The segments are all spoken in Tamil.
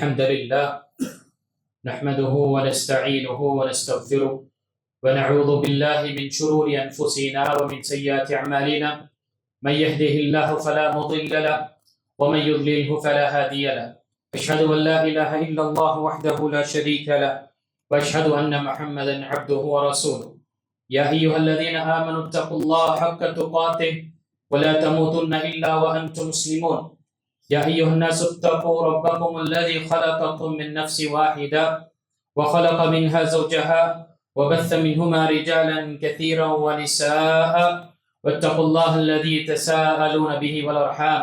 الحمد لله نحمده ونستعينه ونستغفره ونعوذ بالله من شرور أنفسنا ومن سيئات أعمالنا من يهده الله فلا مضل له ومن يضلله فلا هادي له أشهد أن لا إله إلا الله وحده لا شريك له وأشهد أن محمدا عبده ورسوله يا أيها الذين آمنوا اتقوا الله حق تقاته ولا تموتن إلا وأنتم مسلمون يا أيها الناس اتقوا ربكم الذي خلقكم من نفس واحدة وخلق منها زوجها وبث منهما رجالا كثيرا ونساء واتقوا الله الذي تساءلون به والأرحام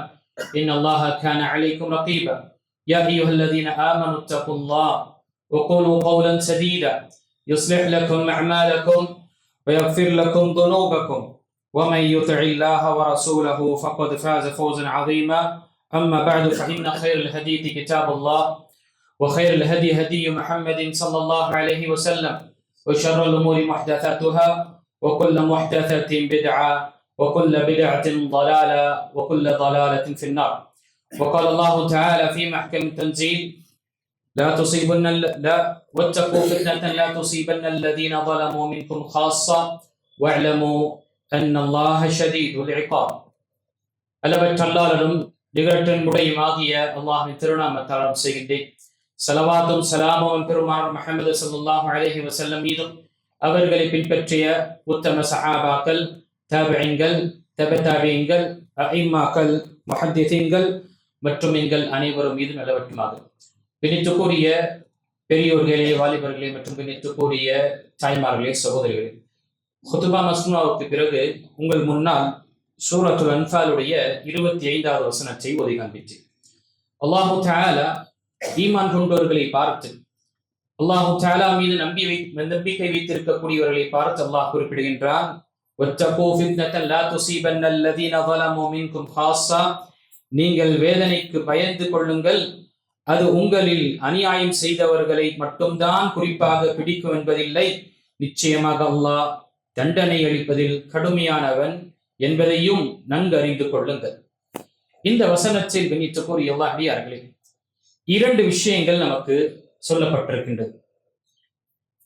إن الله كان عليكم رقيبا يا أيها الذين آمنوا اتقوا الله وقولوا قولا سديدا يصلح لكم أعمالكم ويغفر لكم ذنوبكم ومن يطع الله ورسوله فقد فاز فوزا عظيما أما بعد فإن خير الحديث كتاب الله وخير الهدي هدي محمد صلى الله عليه وسلم وشر الأمور محدثاتها وكل محدثة بدعة وكل بدعة ضلالة وكل ضلالة في النار وقال الله تعالى في محكم التنزيل واتقوا فتنة لا تصيبن الذين ظلموا منكم خاصة واعلموا أن الله شديد العقاب அளவற்ற அல்லாஹ்வும் நிகரற்றின் உடையுமாகிய அல்லாஹ்வின் திருநாமத்தால் செய்கின்றேன். ஸலவாத்தும் ஸலாமும் பெருமானார் முஹம்மது ஸல்லல்லாஹு அலைஹி வஸல்லம் மீதும் அவர்களை பின்பற்றிய உத்தம சஹாபாக்கள், தாபிஈன்கள், தபதாபிஈன்கள், அஇம்மாக்கள், முஹத்திஸீன்கள் மற்றும் எங்கள் அனைவரும் மீதும் நிலவட்டுமாக. பிணித்துக்குரிய பெரியோர்களே, வாலிபர்களே மற்றும் பிணித்துக்குரிய தாய்மார்களே, சகோதரிகளே, ஹுதுபா மஸ்னூஆவுக்கு பிறகு உங்கள் முன்னால் சூரத்துல் அன்ஃபாலுடைய 25வது வசனத்தை ஓதி காண்பித்தேன். அல்லாஹு தஆலா ஈமான் கொண்டவர்களை பார்த்து, அல்லாஹு தஆலா மீது நம்பிக்கை வைத்திருக்கக்கூடியவர்களை பார்த்து அல்லாஹ் குறிப்பிடுகின்றான், வத்தகூ ஃபித்னத்தன் லா துஸீபன்னல் லதீன ஸலமூ மின்கும் ஹாஸா, நீங்கள் வேதனைக்கு பயந்து கொள்ளுங்கள், அது உங்களில் அநியாயம் செய்தவர்களை மட்டும்தான் குறிப்பாக பிடிக்கும் என்பதில்லை, நிச்சயமாக அல்லாஹ் தண்டனை அளிப்பதில் கடுமையானவன் என்பதையும் நன்கு அறிந்து கொள்ளுங்கள். இந்த வசனத்தில் கண்ணியத்துக்குரிய அடியார்களே, 2 விஷயங்கள் நமக்கு சொல்லப்பட்டிருக்கின்றது.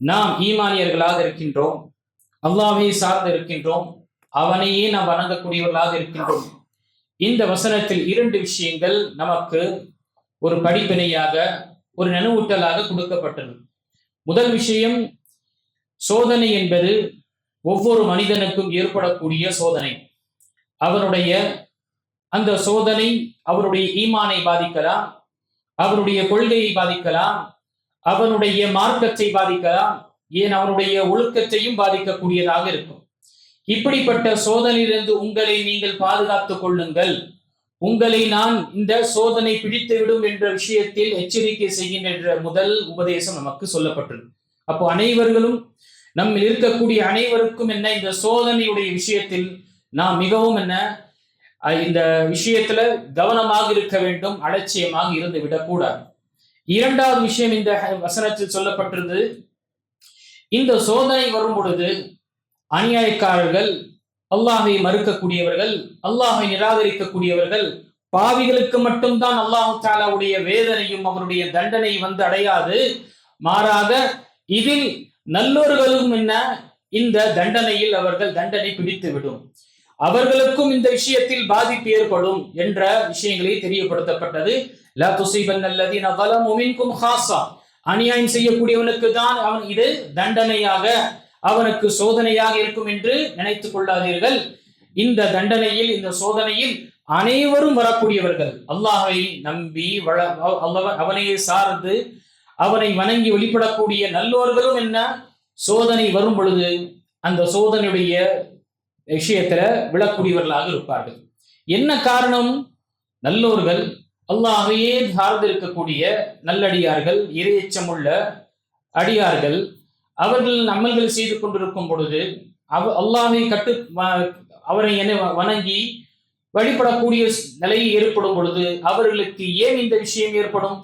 நாம் ஈமானியர்களாக இருக்கின்றோம், அல்லாஹ்வை சார்ந்து இருக்கின்றோம், அவனையே நாம் வணங்கக்கூடியவர்களாக இருக்கின்றோம். இந்த வசனத்தில் 2 விஷயங்கள் நமக்கு ஒரு படிப்பினையாக, ஒரு நினைவூட்டலாக கொடுக்கப்பட்டது. முதல் விஷயம், சோதனை என்பது ஒவ்வொரு மனிதனுக்கும் ஏற்படக்கூடிய சோதனை. அவனுடைய அந்த சோதனை அவருடைய ஈமானை பாதிக்கலாம், அவருடைய கொள்கையை பாதிக்கலாம், அவனுடைய மார்க்கத்தை பாதிக்கலாம், ஏன் அவனுடைய ஒழுக்கத்தையும் பாதிக்கக்கூடியதாக இருக்கும். இப்படிப்பட்ட சோதனையிலிருந்து உங்களை நீங்கள் பாதுகாத்துக் கொள்ளுங்கள், உங்களை நான் இந்த சோதனை பிடித்துவிடும் என்ற விஷயத்தில் எச்சரிக்கை செய்கின்ற முதல் உபதேசம் நமக்கு சொல்லப்பட்டது. அப்போ அனைவர்களும், நம்மில் இருக்கக்கூடிய அனைவருக்கும் என்ன, இந்த சோதனையுடைய விஷயத்தில் நாம் மிகவும் இந்த விஷயத்துல கவனமாக இருக்க வேண்டும், அலட்சியமாக இருந்து விடக்கூடாது. 2வது விஷயம் இந்த வசனத்தில் சொல்லப்பட்டிருந்தது, இந்த சோதனை வரும் பொழுது அநியாயக்காரர்கள், அல்லாஹை மறுக்கக்கூடியவர்கள், அல்லாஹை நிராகரிக்கக்கூடியவர்கள், பாவிகளுக்கு மட்டும்தான் அல்லாஹு தஆலாவுடைய வேதனையும் அவருடைய தண்டனை அடையாது, மாறாக இதில் நல்லோர்களும் இந்த தண்டனையில் அவர்கள் தண்டனை பிடித்து விடும், அவர்களுக்கும் இந்த விஷயத்தில் பாதிப்பு ஏற்படும் என்ற விஷயங்களை தெரியப்படுத்தப்பட்டது. லா துஸீபன்னல் லதீன ஸலமூ மின்கும் ஹாஸா, அநியாயம் செய்யக்கூடியவனுக்கு தான் இது தண்டனையாக, அவனுக்கு சோதனையாக இருக்கும் என்று நினைத்துக் கொள்ளாதீர்கள். இந்த தண்டனையில், இந்த சோதனையில் அனைவரும் வரக்கூடியவர்கள், அல்லாஹ்வை நம்பி அவனையே சார்ந்து அவனை வணங்கி வெளிப்படக்கூடிய நல்லோர்களும் சோதனை வரும் பொழுது அந்த சோதனையுடைய விஷயத்துல விழக்கூடியவர்களாக இருப்பார்கள். என்ன காரணம்? நல்லோர்கள், அல்லாஹ்வையே சார்ந்து இருக்கக்கூடிய நல்லடியார்கள், இறையச்சமுள்ள அடியார்கள், அவர்கள் அமல்கள் செய்து கொண்டிருக்கும் பொழுது அல்லாஹ்வை அவரை வணங்கி வழிபடக்கூடிய நிலை ஏற்படும் பொழுது அவர்களுக்கு ஏன் இந்த விஷயம் ஏற்படும்?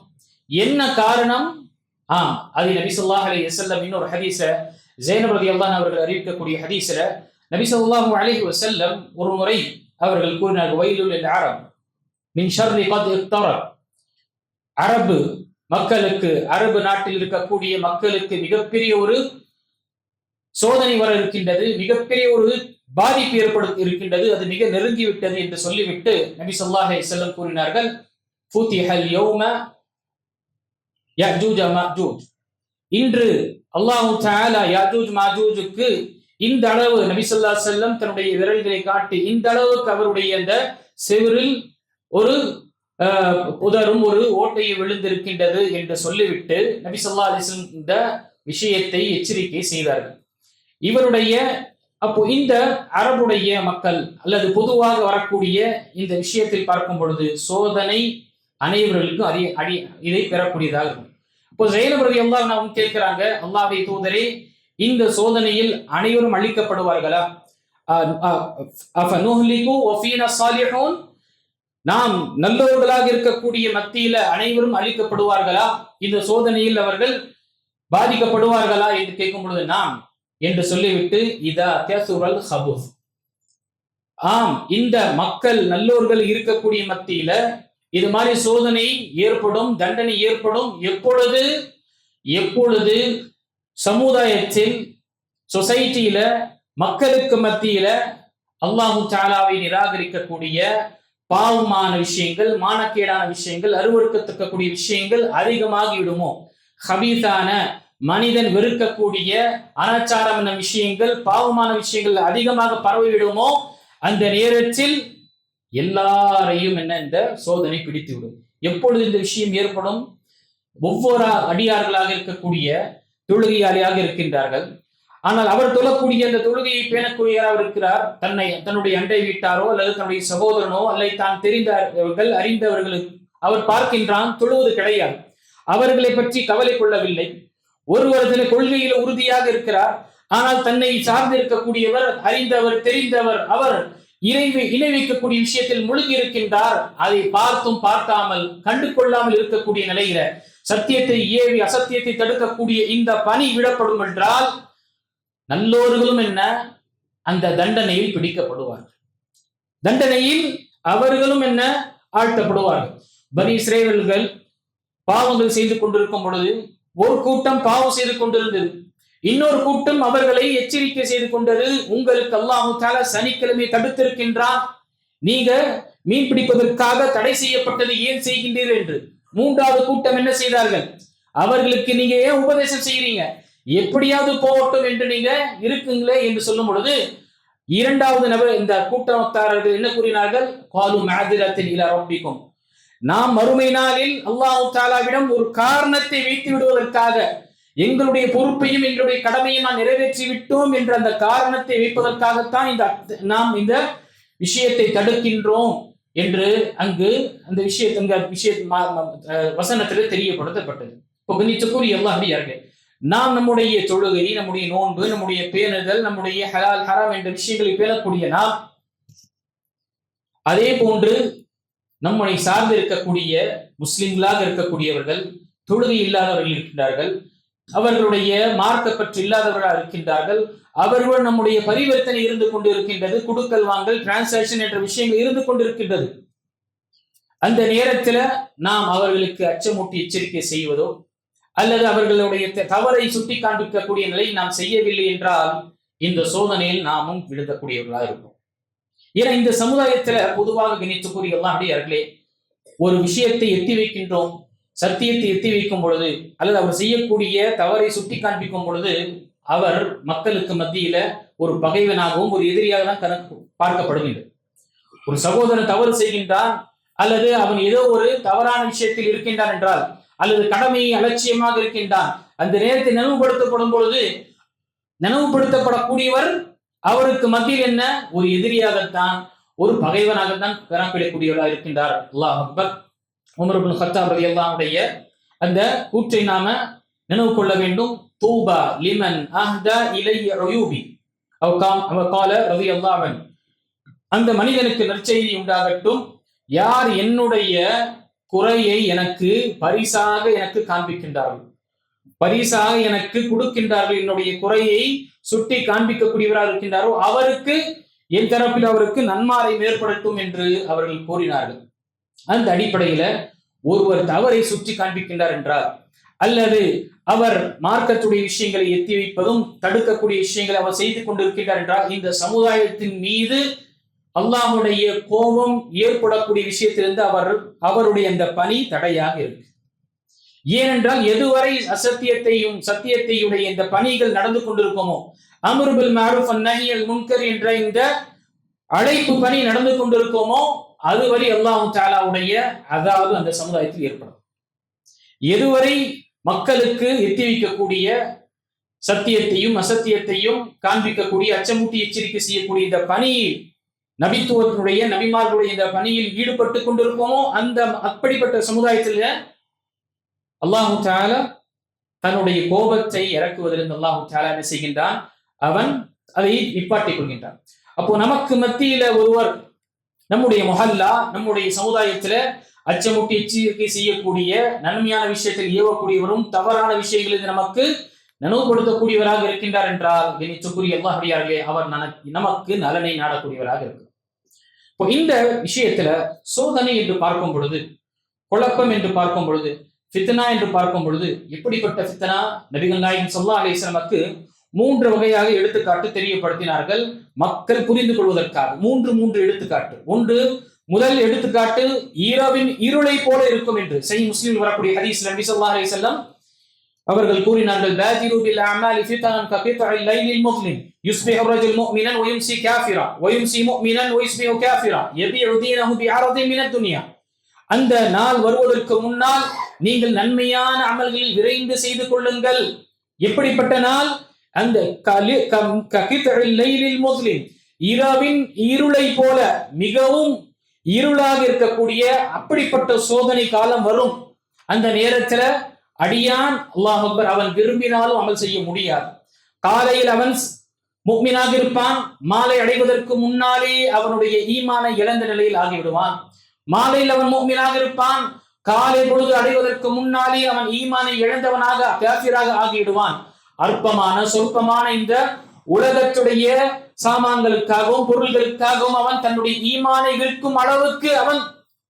என்ன காரணம்? அது நபி ஸல்லல்லாஹு அலைஹி வஸல்லம் இன்னொரு ஹதீஸ, ஸைனப் ரலியல்லாஹு அன்ஹா அவர்கள் அறிவிக்கக்கூடிய ஹதீஸ்ல நபி ஸல்லல்லாஹு அலைஹி வஸல்லம் ஒரு முறை அவர்கள் கூறினார்கள், வைலுல் லில் அரப் மின் ஷர்ரி கத் இக்தரப், அரபு மக்களுக்கு, அரபு நாட்டில் இருக்கக்கூடிய மக்களுக்கு மிகப்பெரிய ஒரு சோதனை வர இருக்கின்றது, மிகப்பெரிய ஒரு பாதிப்பு ஏற்படுத்த இருக்கின்றது, அது மிக நெருங்கிவிட்டது என்று சொல்லிவிட்டு நபி ஸல்லல்லாஹு அலைஹி வஸல்லம் கூறினார்கள், ஃபுதிஹல் யௌம யஜூஜ மஜூஜ். இன்று அல்லாஹ் தஆலா யஜூஜ் மஜூஜுக்கு இந்த அளவு, நபி ஸல்லல்லாஹு அலைஹி வஸல்லம் தன்னுடைய விரல்களை காட்டி இந்த அளவுக்கு அவருடைய அந்த செவிரில் ஒரு உதரும் ஒரு ஓட்டையை விழுந்திருக்கின்றது என்று சொல்லிவிட்டு நபி ஸல்லல்லாஹு அலைஹி வஸல்லம் இந்த விஷயத்தை எச்சரிக்கை செய்தார்கள். இவருடைய அப்போ இந்த அரபுடைய மக்கள் அல்லது பொதுவாக வரக்கூடிய இந்த விஷயத்தில் பார்க்கும் பொழுது சோதனை அனைவர்களுக்கும் இதை பெறக்கூடியதாக இருக்கும். இப்போ ஸைனப் ரலியல்லாஹு அன்ஹா கேட்கிறாங்க, அல்லாஹ்வுடைய தூதரே, இந்த சோதனையில் அனைவரும் அழிக்கப்படுவார்களா? அஃபனுஹ்லிகு வஃபீனா ஸாலிஹூன், நாம் நல்லவர்களாக இருக்கக்கூடிய மத்தியில அனைவரும் அழிக்கப்படுவார்களா? இந்த சோதனையில் அவர்கள் பாதிக்கப்படுவார்களா என்று கேட்கும் பொழுது நாம் என்று சொல்லிவிட்டு, இதா கஸுரல் ஹபுஸ், ஆம், இந்த மக்கள் நல்லோர்கள் இருக்கக்கூடிய மத்தியில இது மாதிரி சோதனை ஏற்படும், தண்டனை ஏற்படும். எப்பொழுது சமுதாயத்தில், சொசைட்டியில, மக்களுக்கு மத்தியில அல்லாஹு தஆலாவை நிராகரிக்கக்கூடிய பாவமான விஷயங்கள், மானக்கேடான விஷயங்கள், அருவருக்கத்தக்கக்கூடிய விஷயங்கள் அதிகமாகிவிடுமோ, ஹபீஸான மனிதன் வெறுக்கக்கூடிய அனாச்சாரமான விஷயங்கள், பாவமான விஷயங்கள் அதிகமாக பரவிவிடுமோ, அந்த நேரத்தில் எல்லாரையும் இந்த சோதனை பிடித்து விடும். எப்பொழுது இந்த விஷயம் ஏற்படும்? ஒவ்வொரு அடியார்களாக இருக்கக்கூடிய தொழுகையாளியாக இருக்கின்றார்கள், ஆனால் அவர் தொழக்கூடிய அந்த தொழுகையை பேணக்கூடியவராக இருக்கிறார். தன்னுடைய அண்டை வீட்டாரோ அல்லது தன்னுடைய சகோதரனோ அல்லது தான் தெரிந்தவர்கள், அறிந்தவர்களுக்கு அவர் பார்க்கின்றான், தொழுவது கிடையாது, அவர்களை பற்றி கவலை கொள்ளவில்லை. ஒருவர் கொள்கையில உறுதியாக இருக்கிறார், ஆனால் தன்னை சார்ந்து இருக்கக்கூடியவர், அறிந்தவர், தெரிந்தவர், அவர் இணை வைக்கக்கூடிய விஷயத்தில் மூழ்கி இருக்கின்றார். அதை பார்த்தும் பார்க்காமல் கண்டு கொள்ளாமல் இருக்கக்கூடிய நிலையில சத்தியத்தை ஏவி அசத்தியத்தை தடுக்கக்கூடிய இந்த பணி விடப்படும் என்றால் நல்லோர்களும் அந்த தண்டனையில் பிடிக்கப்படுவார்கள், தண்டனையில் அவர்களும் ஆழ்த்தப்படுவார்கள். பனி இஸ்ரவேலர்கள் பாவங்கள் செய்து கொண்டிருக்கும் பொழுது ஒரு கூட்டம் பாவம் செய்து கொண்டிருந்தது, இன்னொரு கூட்டம் அவர்களை எச்சரிக்கை செய்து கொண்டது. உங்களுக்கு அல்லாஹ் தஆலா சனிக்கிழமை தடுத்திருக்கின்றான், நீங்க மீன் பிடிப்பதற்காக தடை செய்யப்பட்டது ஏன் செய்கின்றீர்கள் என்று. மூன்றாவது கூட்டம் என்ன செய்தார்கள்? அவர்களுக்கு நீங்க ஏன் உபதேசம் செய்யறீங்க, எப்படியாவது போகட்டும் என்று நீங்க இருக்குங்களே என்று சொல்லும் பொழுது இரண்டாவது நபர் இந்த கூட்டத்தாரர்கள் என்ன கூறினார்கள்? காலு மஅதிரத்தின் இலா ரப்பிக்கும், நாம் மறுமை நாளில் அல்லாஹ் தஆலாவிடம் ஒரு காரணத்தை வைத்து விடுவதற்காக எங்களுடைய பொறுப்பையும் எங்களுடைய கடமையும் நான் நிறைவேற்றி விட்டோம் என்ற அந்த காரணத்தை வைப்பதற்காகத்தான் நாம் இந்த விஷயத்தை தடுக்கின்றோம் என்று அங்கு அந்த வசனத்தில் தெரியப்படுத்தப்பட்டது. இப்போ கண்ணியத்துக்குரிய அல்லாஹ்வியார்களே, நாம் நம்முடைய தொழுகை, நம்முடைய நோன்பு, நம்முடைய பேணுதல், நம்முடைய ஹலால் ஹராம் என்ற விஷயங்களை பேணக்கூடிய நாம், அதே போன்று நம்மை சார்ந்து இருக்கக்கூடிய முஸ்லிம்களாக இருக்கக்கூடியவர்கள், தொழுகை இல்லாதவர்கள் இருக்கின்றார்கள், அவர்களுடைய மார்க்க பற்று இல்லாதவர்களாக இருக்கின்றார்கள், அவர்கள் நம்முடைய பரிவர்த்தனை இருந்து கொண்டு இருக்கின்றது, குடுக்கல் வாங்கல், டிரான்சாக்ஷன் என்ற விஷயங்கள் இருந்து கொண்டிருக்கின்றது. அந்த நேரத்தில் நாம் அவர்களுக்கு அச்சமூட்டி எச்சரிக்கை செய்வதோ அல்லது அவர்களுடைய தவறை சுட்டி காண்பிக்கக்கூடிய நிலை நாம் செய்யவில்லை என்றால் இந்த சோதனையில் நாமும் விழுந்தக்கூடியவர்களாக இருக்கும். ஏன்னா இந்த சமுதாயத்துல பொதுவாக கணித்துக்கூறிய அல்லாஹ்வியார்களே, ஒரு விஷயத்தை எத்தி வைக்கின்றோம், சத்தியத்தை எத்தி வைக்கும் பொழுது அல்லது அவர் செய்யக்கூடிய தவறை சுட்டி காண்பிக்கும் பொழுது அவர் மக்களுக்கு மத்தியில ஒரு பகைவனாகவும் ஒரு எதிரியாக தான் பார்க்கப்படுகின்றது. ஒரு சகோதரன் தவறு செய்கின்றான் அல்லது அவன் ஏதோ ஒரு தவறான விஷயத்தில் இருக்கின்றான் என்றால் அல்லது கடமையை அலட்சியமாக இருக்கின்றான், அந்த நேரத்தை நினைவுபடுத்தப்படும் பொழுது நினைவுபடுத்தப்படக்கூடியவர் அவருக்கு மத்தியில் என்ன ஒரு எதிரியாகத்தான், ஒரு பகைவனாகத்தான் பெறப்படக்கூடியவராக இருக்கின்றார். அல்லாஹ் அக்பர். உமர் இப்னு கத்தாப் ரலியல்லாஹு அன்ஹு அந்த கூற்றை நாம நினைவு கொள்ள வேண்டும். தூபா லிமன் அஹ்தா இலைய உயூபி அவ கால ரலியல்லாஹு அன்ஹு, அந்த மனிதனுக்கு நற்செய்தி உண்டாகட்டும், யார் என்னுடைய குறையை எனக்கு பரிசாக எனக்கு காண்பிக்கின்றார்கள், பரிசாக எனக்கு கொடுக்கின்றார்கள், என்னுடைய குறையை சுட்டி காண்பிக்கக்கூடியவராக இருக்கின்றாரோ அவருக்கு என் தரப்பில் அவருக்கு நன்மாரை மேற்படட்டும் என்று அவர்கள் கூறினார்கள். அந்த அடிப்படையில ஒருவர் தவறை சுற்றி காண்பிக்கின்றார் என்றால், அல்லது அவர் மார்க்கத்துடைய விஷயங்களை எத்தி வைப்பதும் தடுக்கக்கூடிய விஷயங்களை அவர் செய்து கொண்டிருக்கிறார் என்றால், இந்த சமுதாயத்தின் மீது அல்லாஹுடைய கோபம் ஏற்படக்கூடிய விஷயத்திலிருந்து அவருடைய அந்த பணி தடையாக இருக்கு. ஏனென்றால் எதுவரை அசத்தியத்தையும் சத்தியத்தையுடைய இந்த பணிகள் நடந்து கொண்டிருக்குமோ, அம்ரு பில் மஅரூஃப் நஹி அனில் முன்கர் என்ற இந்த அழைப்பு பணி நடந்து கொண்டிருக்குமோ, அதுவரை அல்லாஹ் தஆலாவுடைய அதாவது அந்த சமுதாயத்தில் ஏற்படும். எதுவரை மக்களுக்கு எத்தி வைக்கக்கூடிய சத்தியத்தையும் அசத்தியத்தையும் காண்பிக்கக்கூடிய அச்சமூட்டி எச்சரிக்கை செய்யக்கூடிய இந்த பணியில் நபித்துவத்தினுடைய நபிமார்களுடைய இந்த பணியில் ஈடுபட்டு கொண்டிருப்போமோ, அந்த அப்படிப்பட்ட சமுதாயத்தில் அல்லாஹு தஆலா தன்னுடைய கோபத்தை இறக்குவதிலிருந்து அல்லாஹு தஆலா என்ன செய்கின்றான், அவன் அதை நிப்பாட்டிக் கொள்கின்றான். அப்போ நமக்கு மத்தியில ஒருவர் நம்முடைய மொஹல்லா நம்முடைய சமுதாயத்துல அச்சமுட்டி எச்சரிக்கை செய்யக்கூடிய நன்மையான விஷயத்தில் ஏவக்கூடியவரும் தவறான விஷயங்களில் நமக்கு நனவுபடுத்தக்கூடியவராக இருக்கின்றார் என்றால், இனிச்சுக்குரிய அல்லாஹ்வியார்களே, அவர் நமக்கு நலனை நாடக்கூடியவராக இருக்கு. இப்போ இந்த விஷயத்துல சோதனை என்று பார்க்கும் பொழுது, குழப்பம் என்று பார்க்கும் பொழுது, ஃபித்னா என்று பார்க்கும் பொழுது, எப்படிப்பட்ட ஃபித்னா? நபிகள் நாயகம் ஸல்லல்லாஹு அலைஹி வஸல்லமுக்கு 3 வகையாக எடுத்துக்காட்டு தெரியப்படுத்தினார்கள் மக்கள் புரிந்து கொள்வதற்காக. 3 எடுத்துக்காட்டு. முதல் எடுத்துக்காட்டு இரவின் இருளை போல இருக்கும் என்று சஹீஹ் முஸ்லிமில் வரக்கூடிய ஹதீஸ்ல நபி ஸல்லல்லாஹு அலைஹி வஸல்லம் அவர்கள் கூறினார்கள், பாதிரு பில் அமாலி ஃபித்னன் ககித்இல் லைலில் முஸ்லிம் யுஸ்பிஹு ரஜுல் முஃமினன் வ யும்சி காஃபிரா வ யும்சி முஃமினன் வ யுஸ்பிஹு காஃபிரா யபிஉ தீனஹு பிஅரதின் மினத் துன்யா. அந்த நாள் வருவதற்கு முன்னால் நீங்கள் நன்மையான அமல்களில் விரைந்து செய்து கொள்ளுங்கள். எப்படிப்பட்ட நாள்? அந்த ககித்இல் லைலில் முஸ்லிம், இரவின் இருளை போல மிகவும் இருளாக இருக்கக்கூடிய அப்படிப்பட்ட சோதனை காலம் வரும். அந்த நேரத்துல அடியான் அல்லாஹ் அக்பர் அவன் விரும்பினாலும் அமல் செய்ய முடியாது. காலையில் அவன் முஃமினாக இருப்பான், மாலை அடைவதற்கு முன்னாலே அவனுடைய ஈமானை இழந்த நிலையில் ஆகிவிடுவான். மாலையில் அவன் முஃமினாக இருப்பான், காலை பொழுது அடைவதற்கு முன்னாலே அவன் ஈமானை இழந்தவனாக காஃபிராக ஆகிவிடுவான். அற்பமான சொற்பமான இந்த உலகத்துடைய சாமான்களுக்காகவும் பொருள்களுக்காகவும் அவன் தன்னுடைய ஈமானை விற்கும் அளவுக்கு அவன்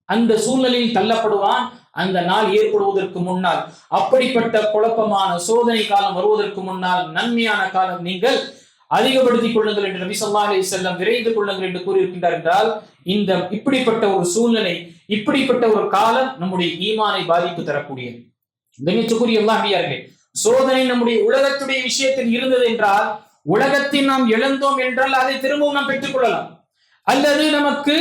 அந்த சூழ்நிலையில் தள்ளப்படுவான். அந்த நாள் ஏற்படுவதற்கு முன்னால், அப்படிப்பட்ட குழப்பமான சோதனை காலம் வருவதற்கு முன்னால் நன்மையான காலம் நீங்கள் அதிகப்படுத்திக் கொள்ளுங்கள் என்று நபி ஸல்லல்லாஹு அலைஹி வஸல்லம் விரைந்து கொள்ளுங்கள் என்று கூறியிருக்கின்றார். என்றால் இந்த இப்படிப்பட்ட ஒரு சூழ்நிலை, இப்படிப்பட்ட ஒரு காலம் நம்முடைய ஈமானை பாதிப்பு தரக்கூடியது. கண்ணியத்துக்குரிய அல்லாஹ்வியார்களே, சோதனை நம்முடைய உலகத்துடைய விஷயத்தில் இருந்தது என்றால், உலகத்தில் நாம் இழந்தோம் என்றால் அதை திரும்பவும் நாம் பெற்றுக் கொள்ளலாம். அல்லது நமக்கு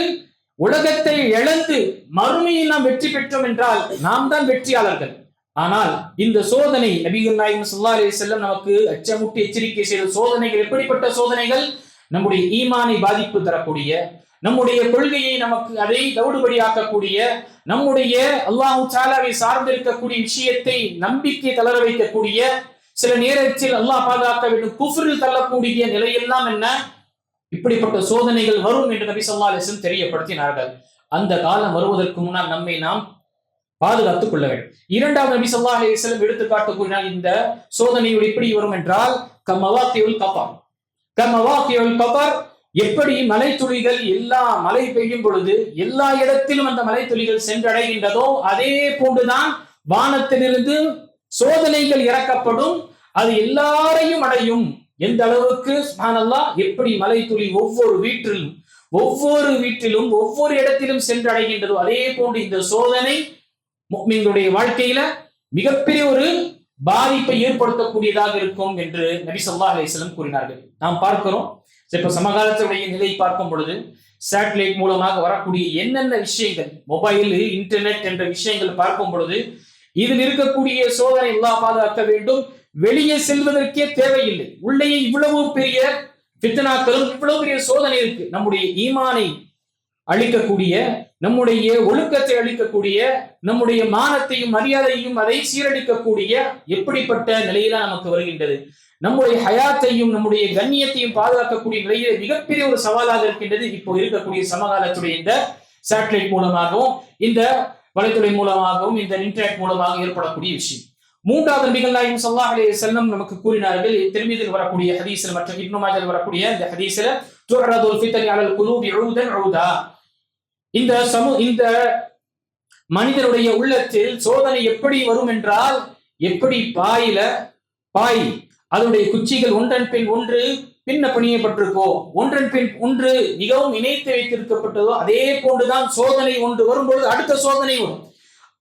உலகத்தை இழந்து மறுமையில் நாம் வெற்றி பெற்றோம் என்றால் நாம் தான் வெற்றியாளர்கள். ஆனால் இந்த சோதனை நபிகள் நாயகம் ஸல்லல்லாஹு அலைஹி வஸல்லம் நமக்கு அச்சமுட்டி எச்சரிக்கை செய்த சோதனைகள் எப்படிப்பட்ட சோதனைகள்? நம்முடைய ஈமானை பாதிப்பு தரக்கூடிய, நம்முடைய கொள்கையை நமக்கு அதை தவிடுபடியாக்கக்கூடிய, நம்முடைய அல்லாஹ் தஆலாவை சார்ந்திருக்கக்கூடிய விஷயத்தை நம்பிக்கை தளர வைக்கக்கூடிய, சில நேரத்தில் அல்லாஹ் பாதுகாக்க வேண்டும் குஃப்ரில் தள்ளக்கூடிய நிலையெல்லாம் என்ன? இப்படிப்பட்ட சோதனைகள் வரும் என்று நபி ஸல்லல்லாஹு அலைஹி வஸல்லம் தெரியப்படுத்தினார்கள். அந்த காலம் வருவதற்கு முன்னால் நம்மை நாம் பாதுகாத்துக் கொள்ள வேண்டும். இரண்டாவது நபி ஸல்லல்லாஹு அலைஹி வஸல்லம் எடுத்துக்காட்டு கூறினால் இந்த சோதனைகள் எப்படி வரும் என்றால், கமவாக்கியுல் கபர், எப்படி மலை துளிகள் எல்லா மழை பெய்யும் பொழுது எல்லா இடத்திலும் அந்த மலை துளிகள் சென்றடைகின்றதோ அதே போன்றுதான் வானத்திலிருந்து சோதனைகள் இறக்கப்படும், அது எல்லாரையும் அடையும். எந்த அளவுக்கு சுப்ஹானல்லாஹ், எப்படி மலை துளி ஒவ்வொரு வீட்டிலும் ஒவ்வொரு இடத்திலும் சென்றடைகின்றதோ அதே போன்று இந்த சோதனை முஃமின்களுடைய வாழ்க்கையில மிகப்பெரிய ஒரு பாதிப்பை ஏற்படுத்தக்கூடியதாக இருக்கும் என்று நபி ஸல்லல்லாஹு அலைஹி வஸல்லம் கூறினார்கள். நாம் பார்க்கிறோம், இப்ப சமகாலத்துடைய நிலை பார்க்கும் பொழுது சேட்டலைட் மூலமாக வரக்கூடிய என்னென்ன விஷயங்கள், மொபைல், இன்டர்நெட் என்ற விஷயங்கள் பார்க்கும் பொழுது இதில் இருக்கக்கூடிய சோதனை அல்லாஹ் பாதுகாக்க வேண்டும். வெளியே செல்வதற்கே தேவையில்லை. உள்ளே இவ்வளவு பெரிய ஃபித்னாக்களும் இவ்வளவு பெரிய சோதனை இருக்கு. நம்முடைய ஈமானை அழிக்கக்கூடிய, நம்முடைய ஒழுக்கத்தை அழிக்கக்கூடிய, நம்முடைய மானத்தையும் மரியாதையும் அதை சீரழிக்கக்கூடிய எப்படிப்பட்ட நிலையில நமக்கு வருகின்றது. நம்முடைய ஹயாத்தையும் நம்முடைய கண்ணியத்தையும் பாதுகாக்கக்கூடிய நிலையில மிகப்பெரிய ஒரு சவாலாக இருக்கின்றது இப்போ இருக்கக்கூடிய சமகாலத்துடைய இந்த சேட்டலைட் மூலமாகவும் இந்த வலைத்துறை மூலமாகவும் இந்த இன்டர்நெட் மூலமாக ஏற்படக்கூடிய விஷயம். மூன்றாவது நபிகள் நாயகம் ஸல்லல்லாஹு அலைஹி வஸல்லம் நமக்கு கூறினார்கள், திர்மிதியில் வரக்கூடிய ஹதீஸ்ல மற்றும் இப்னு மாஜாஹ் வரக்கூடிய இந்த ஹதீஸ்ல, துஅரதுல் ஃபித்னு அலல் குலூபி உதன் உதா, இந்த மனிதனுடைய உள்ளத்தில் சோதனை எப்படி வரும் என்றால், எப்படி பாய் அதனுடைய குச்சிகள் ஒன்றன் பின் ஒன்று பின்ன பணியப்பட்டிருக்கோ, ஒன்றன் பின் ஒன்று மிகவும் இணைத்து வைத்திருக்கப்பட்டதோ, அதே போன்றுதான் சோதனை ஒன்று வரும்பொழுது அடுத்த சோதனை வரும்.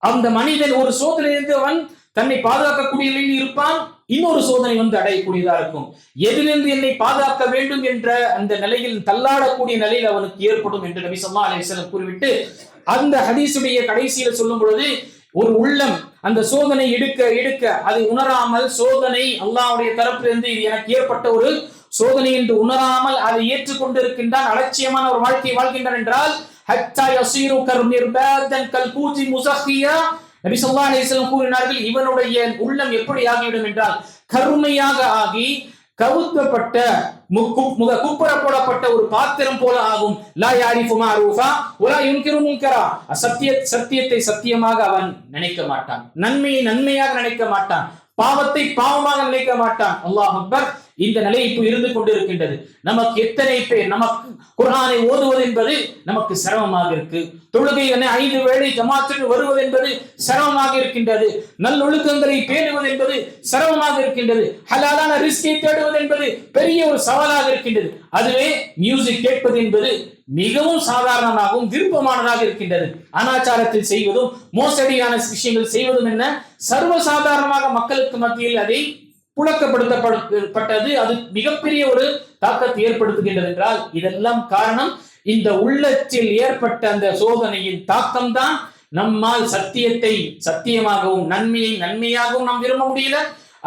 அந்த மனிதன் ஒரு சோதனையிலிருந்து அவன் தன்னை பாதுகாக்கக்கூடிய நிலையில் இருப்பான், இன்னொரு சோதனை வந்து அடையக்கூடியதா இருக்கும். எதிலிருந்து என்னை பாதுகாக்க வேண்டும் என்ற அந்த நிலையில் தள்ளாடக்கூடிய நிலையில் அவனுக்கு ஏற்படும் என்று நபி ஸல்லல்லாஹு அலைஹி வஸல்லம் கூறிவிட்டு, அந்த ஹதீஸுடைய கடைசியில சொல்லும் பொழுது, ஒரு உள்ளம் அந்த சோதனை எடுக்க அதை உணராமல், சோதனை அல்லாஹ்வுடைய தரப்பிலிருந்து இது எனக்கு ஏற்பட்ட ஒரு சோதனை என்று உணராமல் அதை ஏற்றுக்கொண்டிருக்கின்றான், அலட்சியமான ஒரு வாழ்க்கை வாழ்கின்றான் என்றால், ஹத்தா யஸீரு கர்மிர்பாதன் கல்கூதி முஸஹியா, நபி ஸல்லல்லாஹு அலைஹி வஸல்லம் கூறினார்கள், இவனுடைய உள்ளம் எப்படி ஆகிவிடும் என்றால் கருமையாக ஆகி கவுத்தப்பட்ட குப்புற போடப்பட்ட ஒரு பாத்திரம் போல ஆகும். லா யாரிஃபு மஅரூஃபா வலா யுன்கிரு முன்கரா, சத்தியத்தை சத்தியமாக அவன் நினைக்க மாட்டான், நன்மையை நன்மையாக நினைக்க மாட்டான், பாவத்தை பாவமாக நினைக்க மாட்டான். அல்லாஹ் அக்பர். இந்த நிலை இப்போ இருந்து கொண்டிருக்கின்றது. நமக்கு எத்தனை பேர் நமக்கு குர்ஆனை ஓதுவது என்பது நமக்கு சிரமமாக இருக்கு, தொழுகை 5 வேளை ஜமாத்துக்கு வருவது என்பது சிரமமாக இருக்கின்றது, நல்லொழுக்கங்களை பேணுவது என்பது சிரமமாக இருக்கின்றது, ஹலாலான ரிஸ்கை தேடுவது என்பது பெரிய ஒரு சவாலாக இருக்கின்றது. அதுவே மியூசிக் கேட்பது என்பது மிகவும் சாதாரணமாகவும் விருப்பமானதாக இருக்கின்றது. அனாச்சாரத்தில் செய்வதும் மோசடியான விஷயங்கள் செய்வதும் என்ன சர்வசாதாரணமாக மக்களுக்கு மத்தியில் அதை புழக்கப்படுத்தப்பட்டது. அது மிகப்பெரிய ஒரு தாக்கத்தை ஏற்படுத்துகின்றது என்றால் இதெல்லாம் காரணம் இந்த உள்ளத்தில் ஏற்பட்ட அந்த சோதனையின் தாக்கம் தான். நம்மால் சத்தியத்தை சத்தியமாகவும் நன்மையை நன்மையாகவும் நாம் விரும்ப முடியல,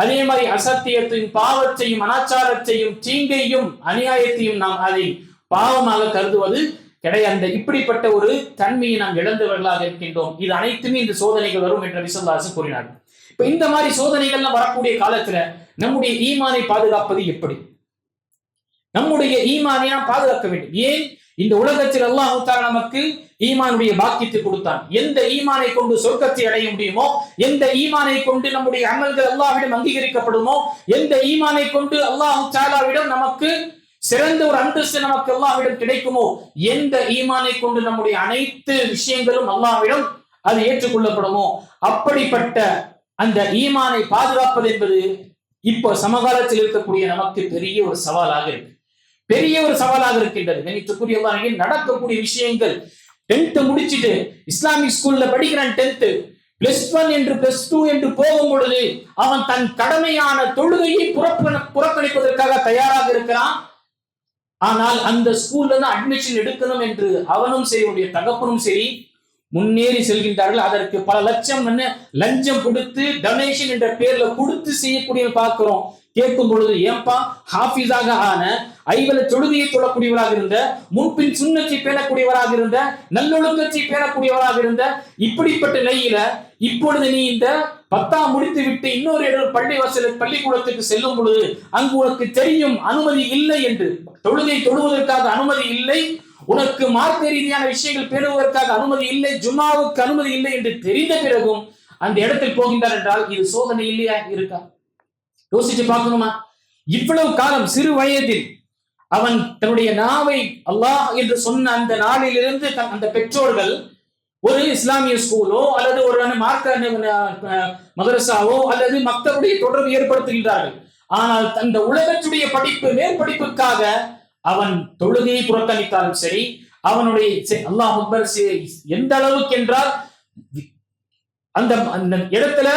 அதே மாதிரி அசத்தியத்தையும் பாவத்தையும் அனாச்சாரத்தையும் தீங்கையும் அநியாயத்தையும் நாம் அதை பாவமாக கருதுவது கிடையாது. இப்படிப்பட்ட ஒரு தன்மையை நாம் இழந்தவர்களாக இருக்கின்றோம். இது அனைத்துமே இந்த சோதனைகள் வரும் என்று நபி ஸல்லல்லாஹு அலைஹி வஸல்லம் கூறினார். இப்ப இந்த மாதிரி சோதனைகள்லாம் வரக்கூடிய காலத்துல நம்முடைய ஈமானை பாதுகாப்பது எப்படி? நம்முடைய ஈமானை நாம் பாதுகாக்க வேண்டும். ஏன்? இந்த உலகத்தில் அல்லாஹ் தஆலா நமக்கு ஈமானுடைய பாக்கியத்தை கொடுத்தான். எந்த ஈமானை கொண்டு சொர்க்கத்தை அடைய முடியுமோ, எந்த ஈமானை கொண்டு நம்முடைய அமல்கள் அல்லாஹ்விடம் அங்கீகரிக்கப்படுமோ, எந்த ஈமானை கொண்டு அல்லாஹ் தஆலாவிடம் நமக்கு சிறந்த ஒரு அந்தஸ்து நமக்கு அல்லாஹ்விடம் கிடைக்குமோ, எந்த ஈமானை கொண்டு நம்முடைய அனைத்து விஷயங்களும் அல்லாஹ்விடம் அது ஏற்றுக்கொள்ளப்படுமோ, அப்படிப்பட்ட அந்த ஈமானை பாதுகாப்பது என்பது இப்போ சமகாலத்தில் இருக்கக்கூடிய நமக்கு பெரிய ஒரு சவாலாக இருக்கு, பெரிய ஒரு சவாலாக இருக்கின்றது. கணித்துக்குரியவர்கள் நடக்கக்கூடிய விஷயங்கள் 10th முடிச்சுட்டு இஸ்லாமிக் ஸ்கூல்ல படிக்கிறான், 10th +1 என்று +2 என்று போகும் பொழுது அவன் தன் கடமையான தொழுகையை புறக்கணிப்பதற்காக தயாராக இருக்கிறான். ஆனால் அந்த ஸ்கூல்ல தான் அட்மிஷன் எடுக்கணும் என்று அவனும் சரி அவனுடைய தகப்பனும் சரி முன்னேறி செல்கின்றார்கள். அதற்கு பல லட்சம் லஞ்சம் கொடுத்து டொனேஷன் என்ற பேர்ல கொடுத்து செய்யக்கூடிய பார்க்கிறோம். கேட்கும் பொழுது ஏன்பா ஹாஃபிஸாக ஆன, 5 தொழுகையை தொழக்கூடியவராக இருந்த, முன்பின் சுன்னத்தை பேணக்கூடியவராக இருந்த, நல்லொழுக்கத்தை பேணக்கூடியவராக இருந்த இப்படிப்பட்ட நிலையில இப்பொழுது நீ இந்த 10ஆம் முடித்து விட்டு இன்னொரு பள்ளிக்கூடத்துக்கு செல்லும் பொழுது அங்கு உனக்கு தெரியும் அனுமதி இல்லை என்று, தொழுகை தொழுவதற்காக அனுமதி இல்லை, உனக்கு மார்க்க ரீதியான விஷயங்கள் பேணுவதற்காக அனுமதி இல்லை, ஜும்மாவுக்கு அனுமதி இல்லை என்று தெரிந்த பிறகும் அந்த இடத்தில் போகின்றார் என்றால் இது சோதனை இல்லையா இருக்கா? யோசிச்சு பார்க்கணுமா? இவ்வளவு காலம் சிறு வயதில் அவன் தன்னுடைய நாவை அல்லாஹ் என்று சொன்ன அந்த நாளிலிருந்து அந்த பெற்றோர்கள் ஒரு இஸ்லாமிய ஸ்கூலோ அல்லது ஒரு மார்க்க மதரசாவோ அல்லது மக்களுடைய தொடர்பு ஏற்படுத்துகின்றார்கள். ஆனால் அந்த உலகத்துடைய படிப்பு மேற்படிப்புக்காக அவன் தொழுகையை புறக்கணித்தாலும் சரி, அவனுடைய அல்லாஹ் அக்பர் எந்த அளவுக்கு என்றால் அந்த இடத்துல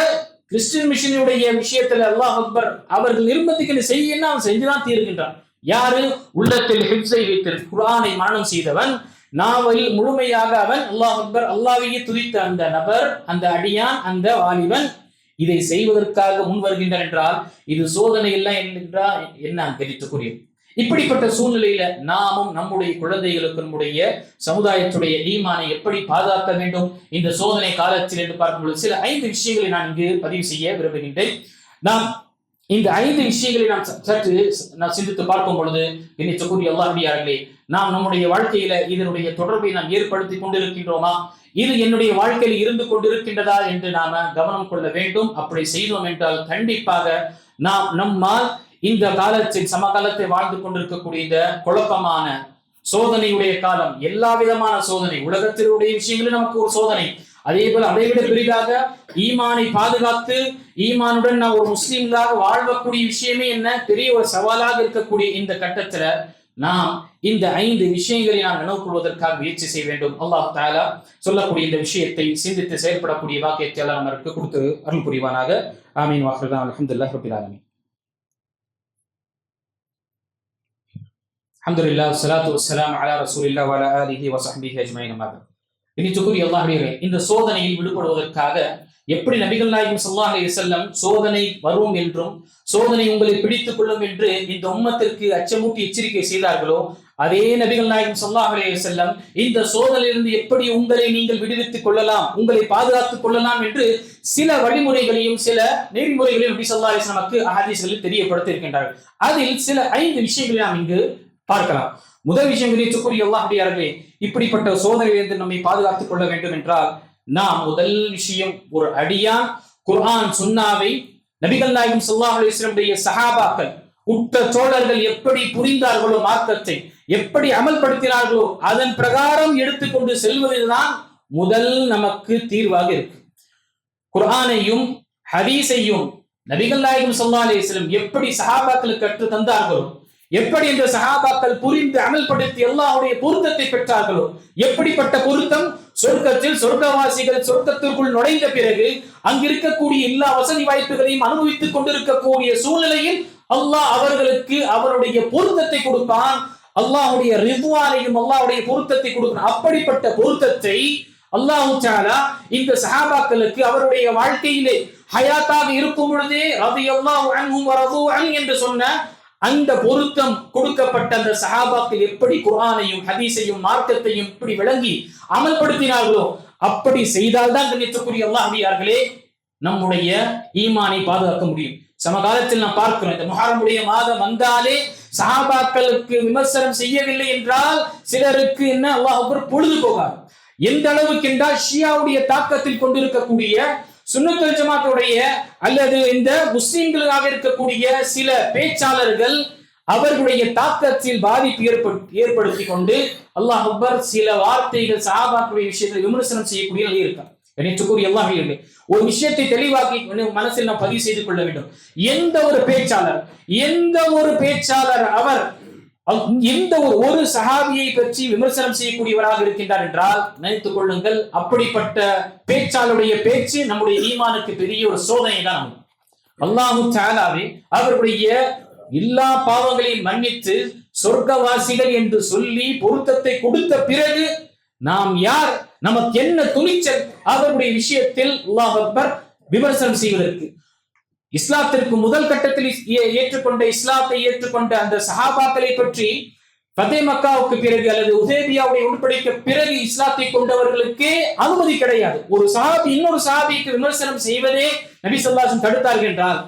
கிறிஸ்டியன் மிஷனுடைய விஷயத்துல அல்லாஹ் அக்பர் அவர்கள் நிர்பந்திக்க செய்யன்னு அவன் செஞ்சுதான் தீர்கின்றான். யாரு? உள்ளத்தில் ஹிப்ஸை வைத்து குர்ஆனை மனனம் செய்தவன், நாவல் முழுமையாக அவன் அல்லாஹ் அக்பர் அல்லாஹ்வையே துதித்த அந்த நபர், அந்த அடியான், அந்த வாலிபன் இதை செய்வதற்காக முன் வருகின்றார் என்றால் இது சோதனை இல்லை என்றால் என்ன தெரிவித்துக்குரிய. இப்படிப்பட்ட சூழ்நிலையில நாமும் நம்முடைய குழந்தைகளுக்கு நம்முடைய சமுதாயத்துடைய ஈமானை எப்படி பாதுகாக்க வேண்டும் இந்த சோதனை காலத்தில் என்று பார்க்கும்போது சில 5 விஷயங்களை நான் இங்கு பதிவு செய்ய விரும்புகின்றேன். நாம் இந்த 5 விஷயங்களை நாம் சற்று சிந்தித்து பார்க்கும் பொழுது என்னை அல்லாஹ்வியார்களே, நாம் நம்முடைய வாழ்க்கையில இதனுடைய தொடர்பை நாம் ஏற்படுத்தி கொண்டிருக்கின்றோமா, இது என்னுடைய வாழ்க்கையில் இருந்து கொண்டிருக்கின்றதா என்று நாம கவனம் கொள்ள வேண்டும். அப்படி செய்தோம் என்றால் கண்டிப்பாக நாம் நம்மால் இந்த காலத்தில் சமகாலத்தை வாழ்ந்து கொண்டிருக்கக்கூடிய இந்த குழப்பமான சோதனையுடைய காலம், எல்லா விதமான சோதனை, உலகத்தினுடைய விஷயங்களும் நமக்கு ஒரு சோதனை, அதே போல அதைவிட பெரிதாக ஈமானை பாதுகாத்து ஈமானுடன் நான் ஒரு முஸ்லீம்களாக வாழ்வக்கூடிய விஷயமே என்ன பெரிய ஒரு சவாலாக இருக்கக்கூடிய இந்த கட்டத்துல நாம் இந்த 5 விஷயங்களை நாம் நினைவு கொள்வதற்காக முயற்சி செய்ய வேண்டும். அல்லாஹ் தஆலா சொல்லக்கூடிய இந்த விஷயத்தை சிந்தித்து செயல்படக்கூடிய வாக்கியத்தை எல்லாம் நமக்கு கொடுத்து அருள் புரிவானாக. ஆமீன். வாஹிருதான் அல்ஹம்துலில்லாஹி ரப்பில் ஆலமீன். அல்ஹம்துலில்லாஹ் வஸ்ஸலாத்து வஸ்ஸலாமு அலா ரசூலில்லாஹி வ அலா ஆலிஹி வ ஸஹ்பிஹி அஜ்மஈன். அம்மா பஅத். இன்னைக்குரிய அல்லாஹ்விலே இந்த சோதனையில் விடுபடுவதற்காக எப்படி நபிகள் நாயகம் ஸல்லல்லாஹு அலைஹி வஸல்லம் சோதனை வரும் என்றும் சோதனை உங்களை பிடித்துக் கொள்ளும் என்று இந்த உம்மத்திற்கு அச்சமூட்டி எச்சரிக்கை செய்தார்களோ, அதே நபிகள் நாயகம் ஸல்லல்லாஹு அலைஹி வஸல்லம் இந்த சோதனையிலிருந்து எப்படி உங்களை நீங்கள் விடுவித்துக் கொள்ளலாம், உங்களை பாதுகாத்துக் கொள்ளலாம் என்று சில வழிமுறைகளையும் சில நெறிமுறைகளையும் நபி ஸல்லல்லாஹு அலைஹி வஸல்லம் நமக்கு ஹதீஸ்களில் தெரியப்படுத்தி இருக்கின்றார்கள். அதில் சில 5 விஷயங்களை நாம் இங்கு பார்க்கலாம். முதல் விஷயம் குறித்துக்குரிய அல்லாஹ்விலே இப்படிப்பட்ட சோதனையிலிருந்து நம்மை பாதுகாத்துக் கொள்ள வேண்டும் என்றால் நாம் முதல் விஷயம் ஒரு அடியான் குர்ஆன் சுன்னாவை நபிகள் நாயகம் ஸல்லல்லாஹு அலைஹி வஸல்லம் சஹாபாக்கள் உற்ற தோழர்கள் எப்படி புரிந்தார்களோ, மார்க்கத்தை எப்படி அமல்படுத்தினார்களோ அதன் பிரகாரம் எடுத்துக்கொண்டு செல்வதுதான் முதல் நமக்கு தீர்வாக இருக்கு. குர்ஆனையும் ஹதீஸையும் நபிகள் நாயகம் ஸல்லல்லாஹு அலைஹி வஸல்லம் எப்படி சஹாபாக்களுக்கு கற்று தந்தார்களோ, எப்படி இந்த சஹாபாக்கள் புரிந்து அமல்படுத்தி அல்லாஹ்வுடைய பொருத்தத்தை பெற்றார்களோ, எப்படிப்பட்ட பொருத்தம் சொர்க்கத்தில் சொர்க்கவாசிகள் சொர்க்கத்திற்குள் நுழைந்த பிறகு அங்கிருக்கக்கூடிய எல்லா வசதி வாய்ப்புகளையும் அனுபவித்துக் கொண்டிருக்கக்கூடிய சூழ்நிலையில் அல்லாஹ் அவர்களுக்கு அவருடைய பொருத்தத்தை கொடுப்பான். அல்லாஹ்வுடைய ரிதுவானையும் அல்லாஹ்வுடைய பொருத்தத்தை கொடுப்பான். அப்படிப்பட்ட பொருத்தத்தை அல்லாஹ் தஆலா இந்த சஹாபாக்களுக்கு அவருடைய வாழ்க்கையிலே ஹயாத்தாக இருக்கும் பொழுதே ரலியல்லாஹு அன்ஹும் வ ரது அன் என்று சொன்ன அந்த பொருத்தம் கொடுக்கப்பட்ட அந்த சஹாபாக்கள் எப்படி குர்ஆனையும் ஹதீஸையும் மார்க்கத்தையும் இப்படி விளங்கி அமல்படுத்தினார்களோ அப்படி செய்தால்தான் கண்ணியத்துக்குரிய அல்லாஹ்வியார்களே நம்முடைய ஈமானை பாதுகாக்க முடியும். சமகாலத்தில் நாம் பார்க்கிறோம், இந்த முஹர்ரமுடைய மாதம் வந்தாலே சஹாபாக்களுக்கு விமர்சனம் செய்யவில்லை என்றால் சிலருக்கு என்ன அல்லாஹ் அக்பர் பொழுது போகாது. எந்த அளவுக்கு என்றால் ஷியாவுடைய தாக்கத்தில் கொண்டிருக்கக்கூடிய சுன்னத்துல் ஜமாத்துடைய அல்லது இந்த முஸ்லிம்களாக இருக்கக்கூடிய சில பேச்சாளர்கள் அவர்களுடைய தாக்கத்தில் பாதிப்பு ஏற்படுத்தி கொண்டு அல்லாஹ் அக்பர் சில வார்த்தைகள் சஹாபாக்களுடைய விஷயத்தில் விமர்சனம் செய்யக்கூடிய நிலை இருக்காங்க. கண்ணியத்துக்குரிய அல்லாஹ்வியார்களே, ஒரு விஷயத்தை தெளிவாக்கி மனசில் நாம் பதிவு செய்து கொள்ள வேண்டும். எந்த ஒரு பேச்சாளர் அவர் எந்த ஒரு சஹாபியை பற்றி விமர்சனம் செய்யக்கூடியவராக இருக்கின்றார் என்றால் நினைத்துக் கொள்ளுங்கள், அப்படிப்பட்ட பேச்சாளருடைய பேச்சு நம்முடைய ஈமானுக்கு பெரிய ஒரு சோதனை தான். அல்லாஹ் தஆலாவே அவர்களுடைய எல்லா பாவங்களையும் மன்னித்து சொர்க்கவாசிகள் என்று சொல்லி பொருத்தத்தை கொடுத்த பிறகு நாம் யார், நமக்கு என்ன துணிச்சல் அவருடைய விஷயத்தில் அல்லாஹ் அக்பர் விமர்சனம் செய்வதற்கு? இஸ்லாத்திற்கு முதல் கட்டத்தில் இஸ்லாத்தை ஏற்றுக்கொண்ட அந்த சஹாபாக்களை பற்றி ஃபதே மக்காவுக்கு பிறகு அல்லது உதைபியாவுடைய உடன்படிக்கைக்கு பிறகு இஸ்லாத்தை கொண்டவர்களுக்கு அனுமதி கிடையாது. ஒரு சஹாபி இன்னொரு சஹாபிக்கு விமர்சனம் செய்வதே நபி ஸல்லல்லாஹு அலைஹி வஸல்லம் தடுத்தார்கள் என்றால்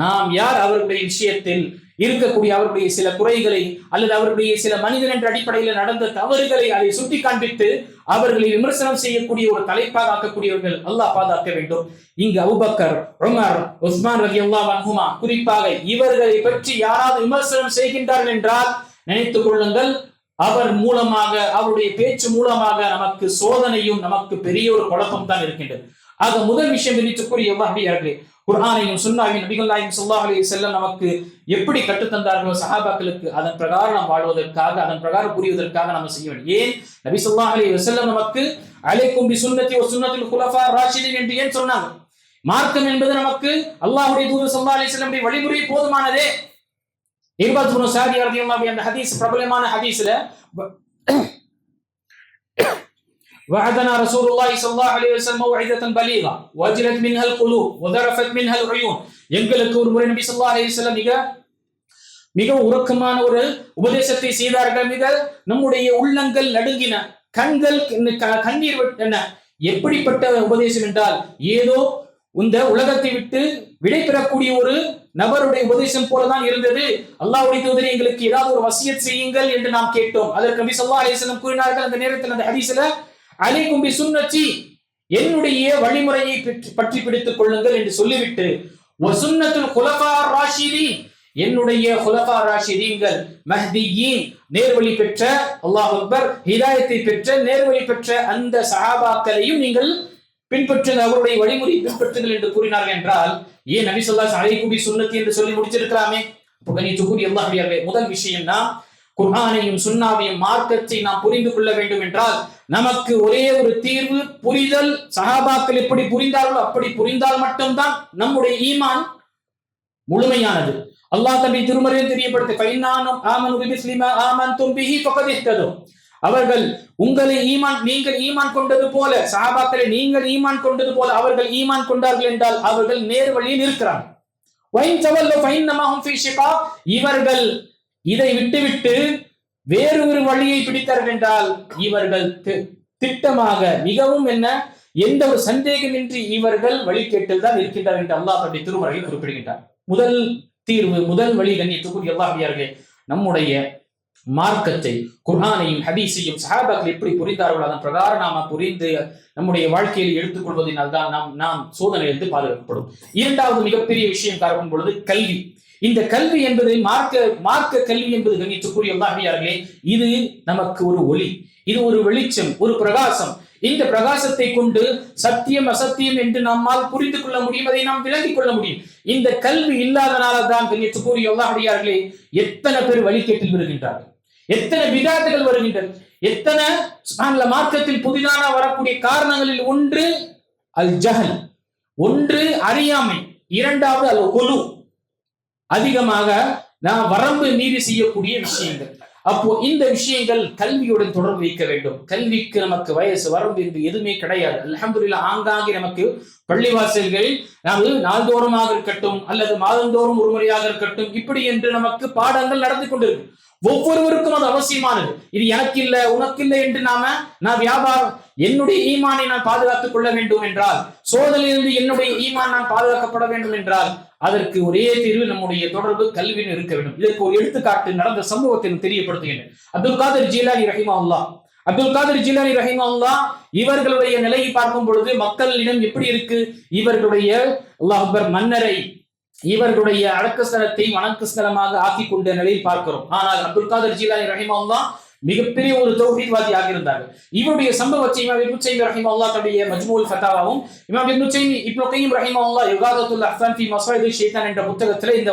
நாம் யார் அவர்களுடைய விஷயத்தில் இருக்கக்கூடிய அவருடைய சில குறைகளை அல்லது அவருடைய சில மனிதன் என்ற அடிப்படையில் நடந்த தவறுகளை அதை சுட்டி காண்பித்து அவர்களை விமர்சனம் செய்யக்கூடிய ஒரு தலைப்பாக ஆக்கக்கூடியவர்கள் அல்லாஹ் பாதுகாக்க வேண்டும். இங்கு அபூபக்கர், உமர், உஸ்மான் ரலியல்லாஹு அன்ஹுமா குறிப்பாக இவர்களை பற்றி யாராவது விமர்சனம் செய்கின்றார்கள் என்றால் நினைத்துக் கொள்ளுங்கள், அவர் மூலமாக அவருடைய பேச்சு மூலமாக நமக்கு சோதனையும் நமக்கு பெரிய ஒரு குழப்பம் தான் இருக்கின்றது. ஆக முதல் விஷயம் நினைத்துக்குரிய அல்லாஹ்வியார்களே, குர்ஆனையும் சுன்னாவையும் நபிகள் நாயகம் ஸல்லல்லாஹு அலைஹி வஸல்லம் நமக்கு எப்படி கற்றுத்தந்தார்களோ சஹாபாக்களுக்கு அதன் பிரகாரம் நாம் வாழ்வதற்காக அதன் பிரகாரம் புரிவதற்காக நாம் செய்ய வேண்டும். ஏன் நபி ஸல்லல்லாஹு அலைஹி வஸல்லம் நமக்கு அலைக்கும் பி சுன்னதி வ சுன்னத்துல் குலஃபா ராஷிதீன் என்று ஏன் சொன்னாங்க? மார்க்கம் என்பது நமக்கு அல்லாஹ்வுடைய தூதர் ஸல்லல்லாஹு அலைஹி வஸல்லம் வழிமுறை போதுமானதே. இர்பாத் இப்னு சாதி ரலியல்லாஹு அன்ஹு அந்த ஹதீஸ் பிரபலமான ஹதீஸ்ல وعدنا رسول الله صلى الله عليه وسلم موعظة بليغة وجلت منها القلوب وذرفت منها العيون. எங்களுக்கு ஒரு முறை நபி ஸல்லல்லாஹு அலைஹி வஸல்லம் மிக உருக்கமான ஒரு உபதேசத்தை செய்தார்கள். மிக நம்முடைய உள்ளங்கள் நடுங்கின, கண்கள் கண்ணீர் விட்டன. எப்படிப்பட்ட உபதேசம் என்றால் ஏதோ இந்த உலகத்தை விட்டு விடை பெறக்கூடிய ஒரு நபருடைய உபதேசம் போலதான் இருந்தது. அல்லாஹ்வுடைய தூதரே எங்களுக்கு ஏதாவது ஒரு வசியத் செய்யுங்கள் என்று நாம் கேட்டோம். அதற்கு நபி ஸல்லல்லாஹு அலைஹி வஸல்லம் கூறினார்கள் அந்த நேரத்தில் அந்த ஹதீஸ்ல அலைக்கும் பி சுன்னதி, என்னுடைய வழிமுறையை பற்றி பிடித்துக் கொள்ளுங்கள் என்று சொல்லிவிட்டு வசுன்னத்துல் குலஃபா ராஷிதீன், என்னுடைய குலஃபா ராஷிதீன்கள் மஹ்தியீன் நேர்வழி பெற்ற அல்லாஹ் அக்பர் ஹிதாயத்தை பெற்ற நேர்வழி பெற்ற அந்த சஹாபாக்களையும் நீங்கள் பின்பற்றுங்கள், அவருடைய வழிமுறை பின்பற்றுங்கள் என்று கூறினார்கள் என்றால் ஏன் நபி ஸல்லல்லாஹு அலைஹி சுன்னத்தி என்று சொல்லி முடிச்சிருக்கலாமே? கண்ணியத்துக்குரிய அல்லாஹ்விலே முதல் விஷயம்னா குர்ஆனையும் சுன்னாவையும் மார்க்கத்தை நாம் புரிந்து கொள்ள வேண்டும் என்றால் நமக்கு ஒரே ஒரு தீர்வு, புரிதல். சஹாபாக்கள் எப்படி புரிந்தார்களோ அப்படி புரிந்தால் மட்டும்தான் நம்முடைய ஈமான் முழுமையானது. அல்லாஹ் தன்னுடைய திருமறையில் தெரியப்படுத்த அவர்கள் உங்களை நீங்கள் ஈமான் கொண்டது போல, சஹாபாக்களை நீங்கள் ஈமான் கொண்டது போல அவர்கள் ஈமான் கொண்டார்கள் என்றால் அவர்கள் நேர் வழியில் இருக்கிறார்கள். இவர்கள் இதை விட்டுவிட்டு வேறு ஒரு வழியை பிடித்தார்கள் என்றால் இவர்கள் திட்டமாக மிகவும் எந்த ஒரு சந்தேகமின்றி இவர்கள் வழிகேட்டில் தான் இருக்கின்றார் என்று அல்லாஹ் தன்னுடைய திருமறையில் குறிப்பிடுகின்றார். முதல் தீர்வு, முதல் வழி கண்ணியத்துக்குரிய அல்லாஹ்வியார்களே, நம்முடைய மார்க்கத்தை குர்ஆனையும் ஹதீஸையும் சஹாபாக்கள் எப்படி புரிந்தார்கள் அதன் பிரகாரம் நாம புரிந்து நம்முடைய வாழ்க்கையில் எடுத்துக்கொள்வதனால் தான் நாம் சோதனையிலிருந்து பாதுகாக்கப்படும். இரண்டாவது மிகப்பெரிய விஷயம் பார்க்கும் பொழுது கல்வி. இந்த கல்வி என்பது மார்க்க கல்வி என்பது கண்ணியத்துக்குரிய அல்லாஹ்வியார்களே, இது நமக்கு ஒரு ஒளி, இது ஒரு வெளிச்சம், ஒரு பிரகாசம். இந்த பிரகாசத்தை கொண்டு சத்தியம் அசத்தியம் என்று நம்மால் புரிந்து கொள்ள முடியும், அதை நாம் விளங்கிக் கொள்ள முடியும். இந்த கல்வி இல்லாதனால தான் கண்ணியத்துக்குரிய அல்லாஹ்வியார்களே எத்தனை பேர் வழிகேட்டில் வருகின்றார்கள், எத்தனை பிதாத்துகள் வருகின்றன, எத்தனை மார்க்கத்தில் புதிதான வரக்கூடிய காரணங்களில் ஒன்று அல் ஜஹல், ஒன்று அறியாமை, இரண்டாவது அல் குலு, அதிகமாக நாம் வரம்பு மீறி செய்யக்கூடிய விஷயங்கள். அப்போ இந்த விஷயங்கள் கல்வியுடன் தொடர்பு வைக்க வேண்டும். கல்விக்கு நமக்கு வயசு வரம்பு என்று எதுவுமே கிடையாது. அல்ஹம்துலில்லாஹ் ஆங்காங்கே நமக்கு பள்ளிவாசல்களில் நாள்தோறுமாக இருக்கட்டும் அல்லது மாதந்தோறும் ஒரு முறையாக இருக்கட்டும் இப்படி என்று நமக்கு பாடங்கள் நடந்து கொண்டிருக்கு. ஒவ்வொருவருக்கும் அது அவசியமானது. இது எனக்கு இல்லை உனக்கு இல்லை என்று நான் வியாபாரம் என்னுடைய ஈமானை நான் பாதுகாத்துக் கொள்ள வேண்டும் என்றால், சோதனையிலிருந்து என்னுடைய ஈமான் நான் பாதுகாக்கப்பட வேண்டும் என்றால் அதற்கு ஒரே தீர்வு நம்முடைய தொடர்பு கல்வியில் இருக்க வேண்டும். இதற்கு ஒரு எடுத்துக்காட்டு நடந்த சம்பவத்தை தெரியப்படுத்துகின்றேன். அப்துல் காதிர் ஜீலானி ரஹிமஹுல்லாஹ் இவர்களுடைய நிலையை பார்க்கும் பொழுது மக்களிடம் எப்படி இருக்கு, இவர்களுடைய அல்லாஹ் அக்பர் மன்னரை இவர்களுடைய அடக்கஸ்தலத்தை வணக்கஸ்தலமாக ஆக்கி கொண்ட நிலையில் பார்க்கிறோம். ஆனால் அப்துல் காதிர் ஜீலானி ரஹிமஹுல்லாஹ் மிகப்பெரிய ஒரு தௌஹீத்வாதியாக இருந்தார்கள். இவருடைய சம்பவத்தை இமாம் இப்னு தைமிய்யா ரஹிமஹுல்லாஹ் தன்னுடைய மஜ்மூல் ஃபதாவாவும் இமாம் இப்னு கையிம் ரஹிமஹுல்லாஹ் இகாதத்துல் அஹ்சான் ஃபீ மஸாயிதிஷ் ஷைத்தான் என்ற புத்தகத்தில் இந்த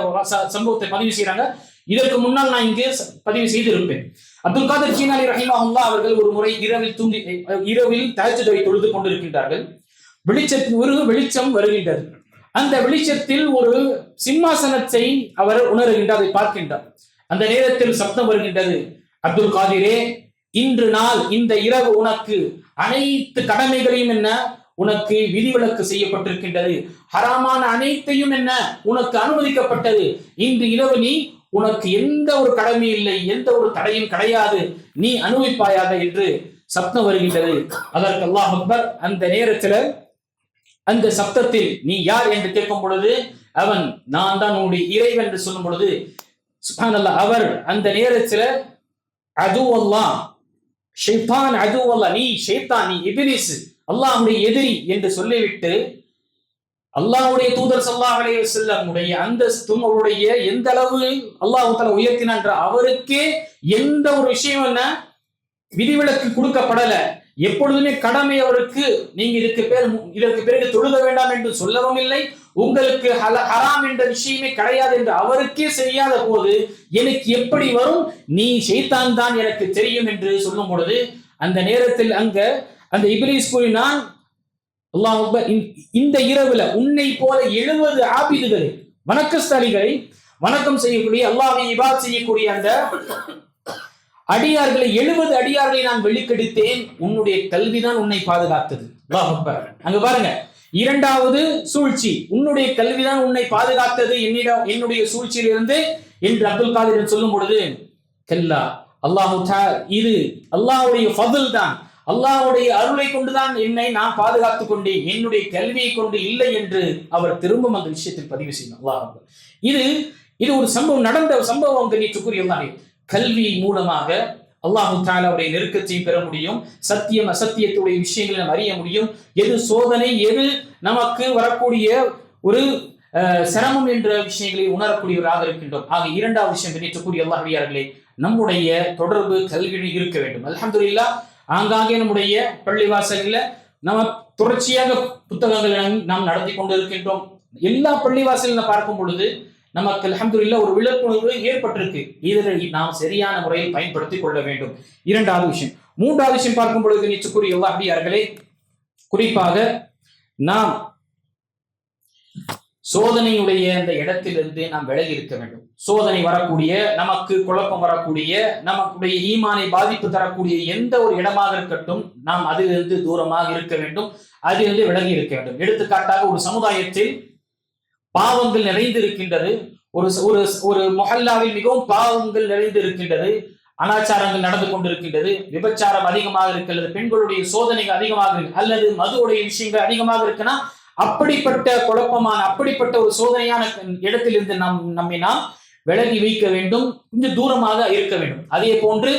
சம்பவத்தை பதிவு செய்றாங்க. இதற்கு முன்னால் நான் இங்கே பதிவு செய்திருப்பேன். அப்துல் காதிர் ஜீலானி ரஹிமஹுல்லாஹ் அவர்கள் ஒரு முறை இரவில் தஹஜ்ஜுதை தொழுது கொண்டிருக்கின்றார்கள். ஒரு வெளிச்சம் வருகின்றது. அந்த வெளிச்சத்தில் ஒரு சிம்மாசனத்தை அவர் உணர்கின்றார், அதை பார்க்கின்றார். அந்த நேரத்தில் சப்தம் வருகின்றது, அப்துல் காதிரே, இன்று நாள் இந்த இரவு உனக்கு அனைத்து கடமைகளையும் உனக்கு விதிவிலக்கு செய்யப்பட்டிருக்கின்றது, ஹராமான அனைத்தையும் உனக்கு அனுமதிக்கப்பட்டது. இன்று இரவு நீ உனக்கு எந்த ஒரு கடமை இல்லை, எந்த ஒரு தடையும் கிடையாது, நீ அனுபவிப்பாயாக என்று சப்தம் வருகின்றது. அதற்கு அல்லாஹ் அக்பர் அந்த நேரத்தில் அந்த சப்தத்தில் நீ யார் என்று கேட்கும் பொழுது அவன் நான் தான் உன்னுடைய இறைவன் என்று சொல்லும் பொழுது சுப்ஹானல்லாஹ் அவர் அந்த நேரத்தில் அதுவல்லாஹ் ஷைத்தான் அதுவல்லாஹ் நீ ஷைத்தான், நீ இப்லீஸ், அல்லாஹ்வுடைய எதிரி என்று சொல்லிவிட்டு அல்லாஹ்வுடைய தூதர் ஸல்லல்லாஹு அலைஹி வஸல்லம் உடைய அந்தஸ்தும் அவருடைய எந்த அளவு அல்லாஹ் தஆலா உயர்த்தினான் என்ற அவருக்கே எந்த ஒரு விஷயம் விதிவிலக்கு கொடுக்கப்படல. எப்பொழுதுமே கடமை அவருக்கு, நீங்க இதற்கு பிறகு தொழுக வேண்டாம் என்று சொல்லவும் இல்லை, உங்களுக்கு ஹராம் என்ற விஷயமே கிடையாது என்று அவருக்கே செய்யாத போது எனக்கு எப்படி வரும், நீ ஷைத்தான் தான் எனக்கு தெரியும் என்று சொல்லும் பொழுது அந்த நேரத்தில் அந்த இப்லீஸ் கூறினான், அல்லாஹ் அக்பர், இந்த இரவுல உன்னை போல 70 ஆபிதுகளை வணக்கஸ்தலிகளை வணக்கம் செய்யக்கூடிய அல்லாஹ்வை இபாதத் செய்யக்கூடிய அந்த அடியார்களை 70 அடியார்களை நான் வெளிக்கெடுத்தேன், உன்னுடைய கல்விதான் உன்னை பாதுகாத்தது. அல்லாஹ் அக்பர். அங்க பாருங்க, இரண்டாவது சூழ்ச்சி, உன்னுடைய கல்விதான் உன்னை பாதுகாத்தது என்னுடைய சூழ்ச்சியிலிருந்து என்று அப்துல் காதிர் சொல்லும் பொழுது கல்லா, இது அல்லாஹ்வுடைய ஃபضல் தான், அல்லாஹ்வுடைய அருளை கொண்டுதான் என்னை நான் பாதுகாத்துக் கொண்டேன், என்னுடைய கல்வியை கொண்டு இல்லை என்று அவர் திரும்ப அந்த விஷயத்தில் பதிவு செய்யணும். அல்லாஹ் அக்பர். இது ஒரு சம்பவம், நடந்த சம்பவம் கண்ணியத்துக்குரியவர்களே. கல்வி மூலமாக அல்லாஹ் தஆலாவுடைய நெருக்கத்தையும் பெற முடியும், சத்தியம் அசத்தியத்துடைய விஷயங்களை நாம் அறிய முடியும், எது சோதனை எது நமக்கு வரக்கூடிய ஒரு சிரமம் என்ற விஷயங்களை உணரக்கூடியவராக இருக்கின்றோம். ஆக இரண்டாவது விஷயம் கண்ணியத்துக்குரிய அல்லாஹ்வியார்களே, நம்முடைய தொடர்பு கல்வியில் இருக்க வேண்டும். அல்ஹம்துலில்லாஹ் ஆங்காங்கே நம்முடைய பள்ளிவாசல்ல நம்ம தொடர்ச்சியாக புத்தகங்களை நாம் நடத்தி கொண்டு இருக்கின்றோம். எல்லா பள்ளிவாசல்ல பார்க்கும் பொழுது நமக்கு அல்ஹம்துலில்லாஹ் ஒரு விழிப்புணர்வு ஏற்பட்டிருக்கு. இதில் நாம் சரியான முறையில் பயன்படுத்திக் கொள்ள வேண்டும். இரண்டாவது விஷயம். மூன்றாவது விஷயம் பார்க்கும் பொழுது நிச்சயக்குரிய அல்லாஹ்வியார்களே, குறிப்பாக நாம் சோதனையுடைய அந்த இடத்திலிருந்து நாம் விலகி இருக்க வேண்டும். சோதனை வரக்கூடிய, நமக்கு குழப்பம் வரக்கூடிய, நமக்குடைய ஈமானை பாதிப்பு தரக்கூடிய எந்த ஒரு இடமாக இருக்கட்டும், நாம் அதிலிருந்து தூரமாக இருக்க வேண்டும், அதிலிருந்து விலகி இருக்க வேண்டும். எடுத்துக்காட்டாக, ஒரு சமுதாயத்தில் பாவங்கள் நிறைந்து இருக்கின்றது, ஒரு மொஹல்லாவில் மிகவும் பாவங்கள் நிறைந்து இருக்கின்றது, அனாச்சாரங்கள் நடந்து கொண்டிருக்கின்றது, விபச்சாரம் அதிகமாக இருக்கிறது, பெண்களுடைய சோதனைகள் அதிகமாக இருக்கு, அல்லது மதுவுடைய விஷயங்கள் அதிகமாக இருக்குன்னா, அப்படிப்பட்ட குழப்பமான, அப்படிப்பட்ட ஒரு சோதனையான இடத்திலிருந்து நம்மை நாம் விலகி வைக்க வேண்டும், கொஞ்சம் தூரமாக இருக்க வேண்டும். அதே போன்று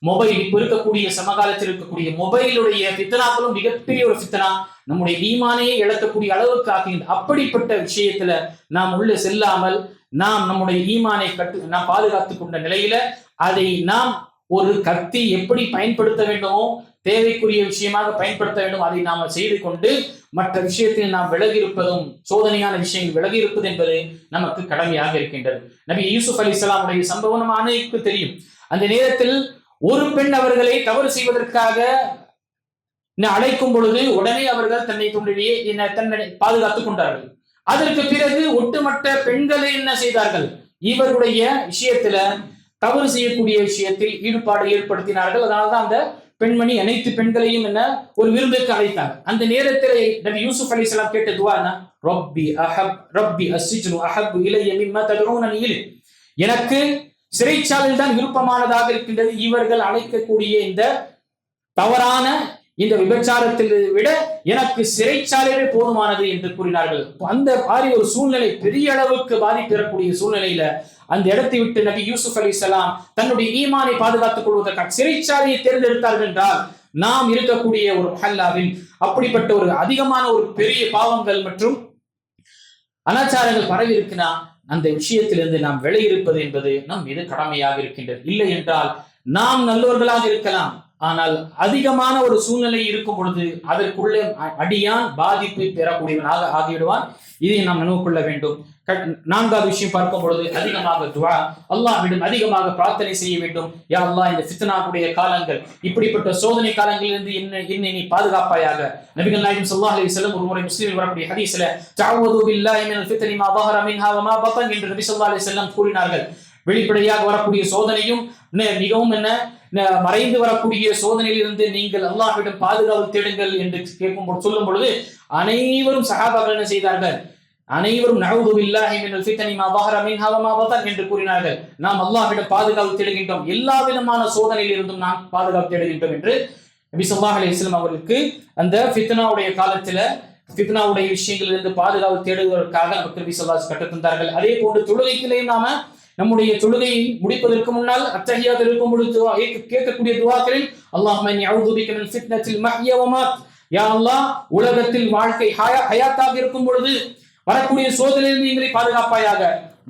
மொபைல், இப்ப இருக்கக்கூடிய சமகாலத்தில் இருக்கக்கூடிய மொபைலுடைய ஃபித்னாக்களும் மிகப்பெரிய ஒரு ஃபித்னா, நம்முடைய ஈமானையே இழக்கக்கூடிய அளவுக்கு ஆகின்ற அப்படிப்பட்ட விஷயத்துல நாம் உள்ள செல்லாமல் நாம் நம்முடைய ஈமானை நாம் பாதுகாத்துக் கொண்ட நிலையில அதை நாம் ஒரு கத்தி எப்படி பயன்படுத்த வேண்டுமோ, தேவைக்குரிய விஷயமாக பயன்படுத்த வேண்டும், அதை நாம் செய்து கொண்டு மற்ற விஷயத்தில் நாம் விலகி இருப்பதும், சோதனையான விஷயங்கள் விலகி இருப்பது என்பது நமக்கு கடமையாக இருக்கின்றது. நபி யூசுப் அலைஹிஸ்ஸலாமுடைய சம்பவம் நம்ம அனைவருக்கும் தெரியும். அந்த நேரத்தில் ஒரு பெண் அவர்களை தவறு செய்வதற்காக அழைக்கும் பொழுது உடனே அவர்கள் தன்னை பாதுகாத்துக் கொண்டார்கள். அதற்கு பிறகு ஒட்டுமொத்த பெண்களை என்ன செய்தார்கள்? இவருடைய விஷயத்துல தவறு செய்யக்கூடிய விஷயத்தில் ஈடுபாடு ஏற்படுத்தினார்கள். அதனால்தான் அந்த பெண்மணி அனைத்து பெண்களையும் என்ன ஒரு விருந்துக்கு அழைத்தாங்க. அந்த நேரத்தில் நபி யூசுப் அலைஹிஸ்ஸலாம் கேட்ட துஆ என்ன? ரப்பி அஸ்ஜினு அஹப்பு இலைய மிம்மா ததுஊனனி இலைஹி. எனக்கு சிறைச்சாலையில் தான் விருப்பமானதாக இருக்கின்றது, இவர்கள் அழைக்கக்கூடிய இந்த தவறான இந்த விபச்சாரத்தில் விட எனக்கு சிறைச்சாலையே போதுமானது என்று கூறினார்கள். அந்த மாதிரி ஒரு சூழ்நிலை, பெரிய அளவுக்கு பாதிப்பு பெறக்கூடிய சூழ்நிலையில அந்த இடத்தை விட்டு நபி யூசுப் அலைஹிஸ்ஸலாம் தன்னுடைய ஈமானை பாதுகாத்துக் கொள்வதற்காக சிறைச்சாலையை தேர்ந்தெடுத்தார்கள் என்றால், நாம் இருக்கக்கூடிய ஒரு மஹல்லாவில் அப்படிப்பட்ட ஒரு அதிகமான ஒரு பெரிய பாவங்கள் மற்றும் அனாச்சாரங்கள் பரவி இருக்குன்னா, அந்த விஷயத்திலிருந்து நாம் விலகி இருப்பது என்பது நம் மீது கடமையாக இருக்கின்றது. இல்லை என்றால் நாம் நல்லவர்களாக இருக்கலாம், ஆனால் அதிகமான ஒரு சூழ்நிலை இருக்கும் பொழுது அதற்குள்ளே அடியான் பாதிப்பு பெறக்கூடியவனாக ஆகிவிடுவான். இதை நாம் நினைவு கொள்ள வேண்டும். நான்காவது விஷயம் பார்க்கும் பொழுது அதிகமாக துஆ, அல்லாஹ்விடம் அதிகமாக பிரார்த்தனை செய்ய வேண்டும். யா அல்லாஹ், இந்த ஃபித்னாவுடைய காலங்கள், இப்படிப்பட்ட சோதனை காலங்களிலிருந்து என்னை நீ பாதுகாப்பாயாக. நபிகள் நாயகம் ஸல்லல்லாஹு அலைஹி வஸல்லம் ஒரு முறை முஸ்லிமில் வரக்கூடிய ஹதீஸ்ல தஅவது பில்லாஹி மினல் ஃபித்னி மா ظهر منها وما بطن என்று நபி ஸல்லல்லாஹு அலைஹி வஸல்லம் கூறினார்கள். வெளிப்படையாக வரக்கூடிய சோதனையும் மிகவும் மறைந்து வரக்கூடிய சோதனையிலிருந்து நீங்கள் அல்லாஹ்விடம் பாதுகாப்பு தேடுங்கள் என்று சொல்லும் பொழுது அனைவரும் சஹாபாக்கள் என்ன செய்தார்கள்? அனைவரும் நஊது பில்லாஹி மினல் ஃபித்னி மா ظهر منها وما بطن என்று கூறினார்கள். நாம் அல்லாஹ்விடம் பாதுகாப்பு தேடுகின்றோம், எல்லா விதமான சோதனையிலிருந்தும் நாம் பாதுகாப்பு தேடுகின்றோம் என்று நபி ஸல்லல்லாஹு அலைஹி வஸல்லம் அவர்களுக்கு அந்த ஃபித்னாவுடைய காலத்துல ஃபித்னாவுடைய விஷயங்களிலிருந்து பாதுகாப்பு தேடுவதற்காக நமக்கு நபி ஸல்லல்லாஹு அலைஹி வஸல்லம் கற்றுத் தந்தார்கள். அதே போன்று தொழுகையிலேயும் நாம நம்முடைய தொழுகையை முடிப்பதற்கு முன்னால் அத்தஹியாத் இருக்கும் பொழுது கேட்கக்கூடிய துஆக்களில் அல்லாஹும்ம இன்னி அஊது பிக மின் ஃபித்னத்தில் மஹ்யா வ மமாத், யா அல்லாஹ், உலகத்தில் வாழ்க்கை ஹயாத்தாக இருக்கும் பொழுது வரக்கூடிய சோதனையிலிருந்து எங்களை பாதுகாப்பாயாக,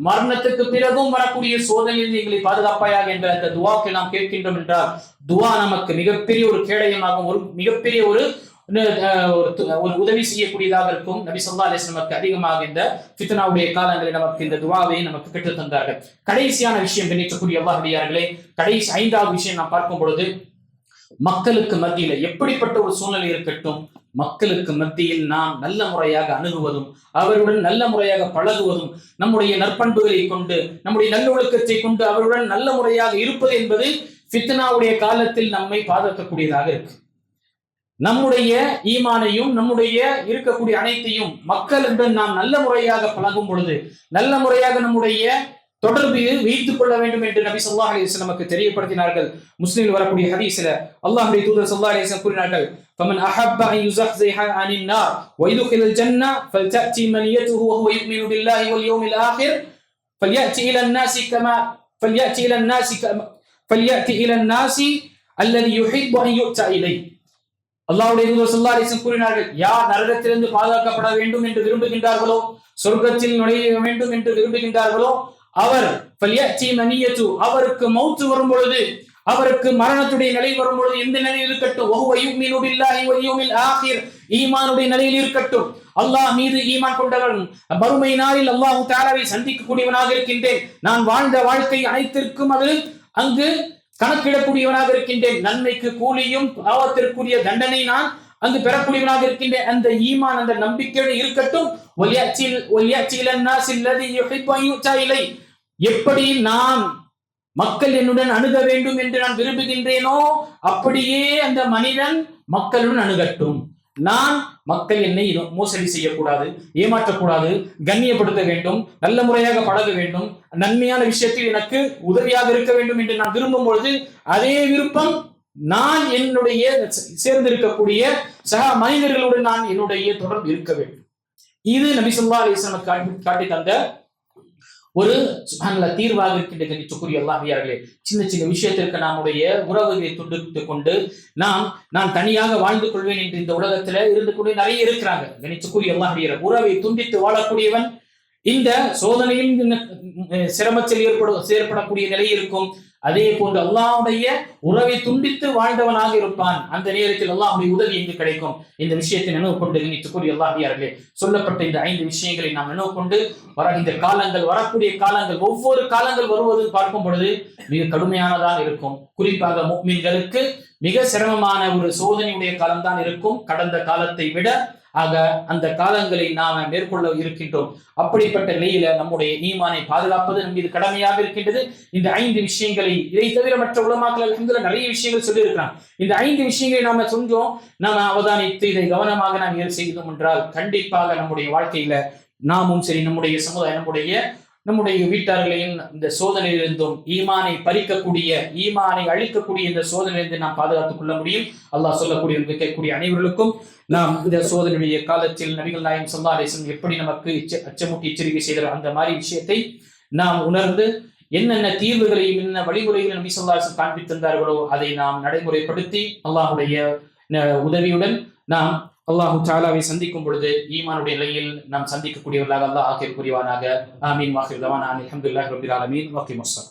மரணத்துக்கு பிறகும் வரக்கூடிய சோதனையிலிருந்து எங்களை பாதுகாப்பாயாக என்ற அந்த துஆவை நாம் கேட்கின்றோம் என்றால், துஆ நமக்கு மிகப்பெரிய ஒரு கேடயமாகும், ஒரு மிகப்பெரிய ஒரு உதவி செய்யக்கூடியதாக இருக்கும். நபி ஸல்லல்லாஹு அலைஹி வஸல்லம் அதிகமாக இந்த ஃபித்னாவுடைய காலங்களில் நமக்கு இந்த துஆவை நமக்கு கற்றுத் தந்தார்கள். கடைசியான விஷயம் கண்ணியத்துக்குரிய அல்லாஹ்வியார்களே, கடைசி ஐந்தாவது விஷயம் நாம் பார்க்கும் பொழுது, மக்களுக்கு மத்தியில எப்படிப்பட்ட ஒரு சூழ்நிலை இருக்கட்டும், மக்களுக்கு மத்தியில் நாம் நல்ல முறையாக அணுகுவதும், அவருடன் நல்ல முறையாக பழகுவதும், நம்முடைய நற்பண்புகளை கொண்டு, நம்முடைய நல்லொழுக்கத்தை கொண்டு அவருடன் நல்ல முறையாக இருப்பது என்பது ஃபித்னாவுடைய காலத்தில் நம்மை பாதுகாக்கக்கூடியதாக இருக்கு. நம்முடைய ஈமானையும் நம்முடைய இருக்கக்கூடிய அனைத்தையும் மக்களுடன் நாம் நல்ல முறையாக பழகும் பொழுது, நல்ல முறையாக நம்முடைய தொடர்பு வைத்துக் கொள்ள வேண்டும் என்று நபி ஸல்லல்லாஹு அலைஹி வஸல்லம் நமக்கு தெரியப்படுத்தினார்கள். முஸ்லிமில் வரக்கூடிய ஹதீஸ்ல அல்லாஹ்வுடைய தூதர் ஸல்லல்லாஹு அலைஹி வஸல்லம் கூறினார்கள், ஃபமன் அஹப்ப அன் யுஸஹ்ஸிஹ அனின் நார் வ யுத்கிலல் ஜன்ன ஃபல்தஅதி மனியத்துஹு வ ஹுவ யுமினு பில்லாஹி வல் யௌமில் ஆகிர் ஃபல்யஅதி இலன் நாஸி கமா ஃபல்யஅதி இலன் நாஸி அல்லதி யுஹிப்பு அன் யுத்தா இலை. அல்லாஹ்வுடைய தூதர் ஸல்லல்லாஹு அலைஹி வஸல்லம் கூறினார்கள், யார் நரகத்திலிருந்து பாதுகாக்கப்பட வேண்டும் என்று விரும்புகின்றார்களோ, சொர்க்கத்தில் நுழைய வேண்டும் என்று விரும்புகின்றார்களோ, அவர் அவருக்கு மௌத் வரும் பொழுது, அவருக்கு மரணத்துடைய நிலை வரும் பொழுது எந்த நிலையில் இருக்கட்டும், ஈமானுடைய நிலையில் இருக்கட்டும். அல்லாஹ் மீது ஈமான் கொண்டவன் மறுமை நாளில் அல்லாஹ் தஆலாவை சந்திக்கக்கூடியவனாக இருக்கின்றேன். நான் வாழ்ந்த வாழ்க்கை அனைத்திற்கும் அது அங்கு கணக்கிடக்கூடியவனாக இருக்கின்றேன். நன்மைக்கு கூலியும் பாவத்திற்குரிய தண்டனை நான் அங்கு பெறக்கூடியவனாக இருக்கின்ற அந்த ஈமான், அந்த நம்பிக்கையோடு இருக்கட்டும். எப்படி நான் மக்கள் என்னுடன் அணுக வேண்டும் என்று நான் விரும்புகின்றேனோ அப்படியே அந்த மனிதன் மக்களுடன் அணுகட்டும். நான் மக்கள் என்னை மோசடி செய்யக்கூடாது, ஏமாற்றக்கூடாது, கண்ணியப்படுத்த வேண்டும், நல்ல முறையாக பழக வேண்டும், நன்மையான விஷயத்தில் எனக்கு உதவியாக இருக்க வேண்டும் என்று நான் விரும்பும் பொழுது அதே விருப்பம் நான் என்னுடைய சேர்ந்திருக்கக்கூடிய சக மனிதர்களுடன் நான் என்னுடைய தொடர்பு இருக்க வேண்டும். இது நபி ஸல்லல்லாஹு அலைஹி வஸல்லம் காட்டி தந்த ஒரு சுப்ஹானல்லாஹ் தீர்வாக இருக்கின்ற கணிச்சுக்குரிய அல்லாஹ்வியார்களே. சின்ன சின்ன விஷயத்திற்கு நம்முடைய உறவுகளை துண்டித்துக் கொண்டு நான் தனியாக வாழ்ந்து கொள்வேன் என்று இந்த உலகத்துல இருந்து கொண்டு நிறைய இருக்கிறாங்க. கணிச்சுக்குரிய அல்லாஹ்வியார் உறவை துண்டித்து வாழக்கூடியவன் இந்த சோதனையில் சிரமத்தில் ஏற்படக்கூடிய நிலை இருக்கும். அதே போன்று அல்லாஹ்வுடைய உறவை துண்டித்து வாழ்ந்தவனாக இருப்பான். அந்த நேரத்தில் அல்லாஹ்வுடைய உதவி எங்கு கிடைக்கும்? இந்த விஷயத்தை நினைவு கொண்டு நினைத்துக்கூடிய அல்லாஹ்வியார்களே, சொல்லப்பட்ட இந்த 5 விஷயங்களை நாம் நினைவு கொண்டு இந்த காலங்கள், வரக்கூடிய காலங்கள், ஒவ்வொரு காலங்கள் வருவது பார்க்கும் பொழுது மிக கடுமையானதாக இருக்கும். குறிப்பாக முஃமின்களுக்கு மிக சிரமமான ஒரு சோதனையுடைய காலம்தான் இருக்கும் கடந்த காலத்தை விட. ஆக அந்த காலங்களை நாம் மேற்கொள்ள இருக்கின்றோம். அப்படிப்பட்ட நிலையில நம்முடைய ஈமானை பாதுகாப்பது நம் மீது கடமையாக இருக்கின்றது. இந்த 5 விஷயங்களை, இதை தவிர மற்ற உலமாக்கள் அல்ஹம்துலில்லாஹ் நிறைய விஷயங்கள் சொல்லி இருக்கிறாங்க. இந்த 5 விஷயங்களை நாம செஞ்சோம், நாம அவதானித்து இதை கவனமாக நாம் செய்தோம் என்றால் கண்டிப்பாக நம்முடைய வாழ்க்கையில நாமும் சரி, நம்முடைய சமுதாயம், நம்முடைய வீட்டார்களையும் இந்த சோதனையிலிருந்தும், ஈமானை பறிக்கக்கூடிய, ஈமானை அழிக்கக்கூடிய இந்த சோதனையிலிருந்து நாம் பாதுகாத்துக் கொள்ள முடியும். அல்லாஹ் சொல்லக்கூடிய கேட்கக்கூடிய அனைவர்களுக்கும் நாம் இந்த சோதனையுடைய காலத்தில் நபிகள் நாயகம் ஸல்லல்லாஹு அலைஹி வஸல்லம் எப்படி நமக்கு அச்சமூட்டி எச்சரிக்கை செய்தார் அந்த மாதிரி விஷயத்தை நாம் உணர்ந்து என்னென்ன தீர்வுகளையும் என்ன வழிமுறைகளை நபி ஸல்லல்லாஹு அலைஹி வஸல்லம் காண்பித்து தந்தார்களோ அதை நாம் நடைமுறைப்படுத்தி அல்லாஹ்வுடைய உதவியுடன் நாம் அல்லாஹு தஆலாவை சந்திக்கும் பொழுது ஈமானுடைய நிலையில் நாம் சந்திக்கக்கூடியவர்களாக அல்லாஹ் ஆக்கிய புரிவானாக. ஆமீன். வாஹிர் தவானா அல்ஹம்துலில்லாஹி ரப்பில் ஆலமீன். வ அகீமுஸ் ஸலாத்.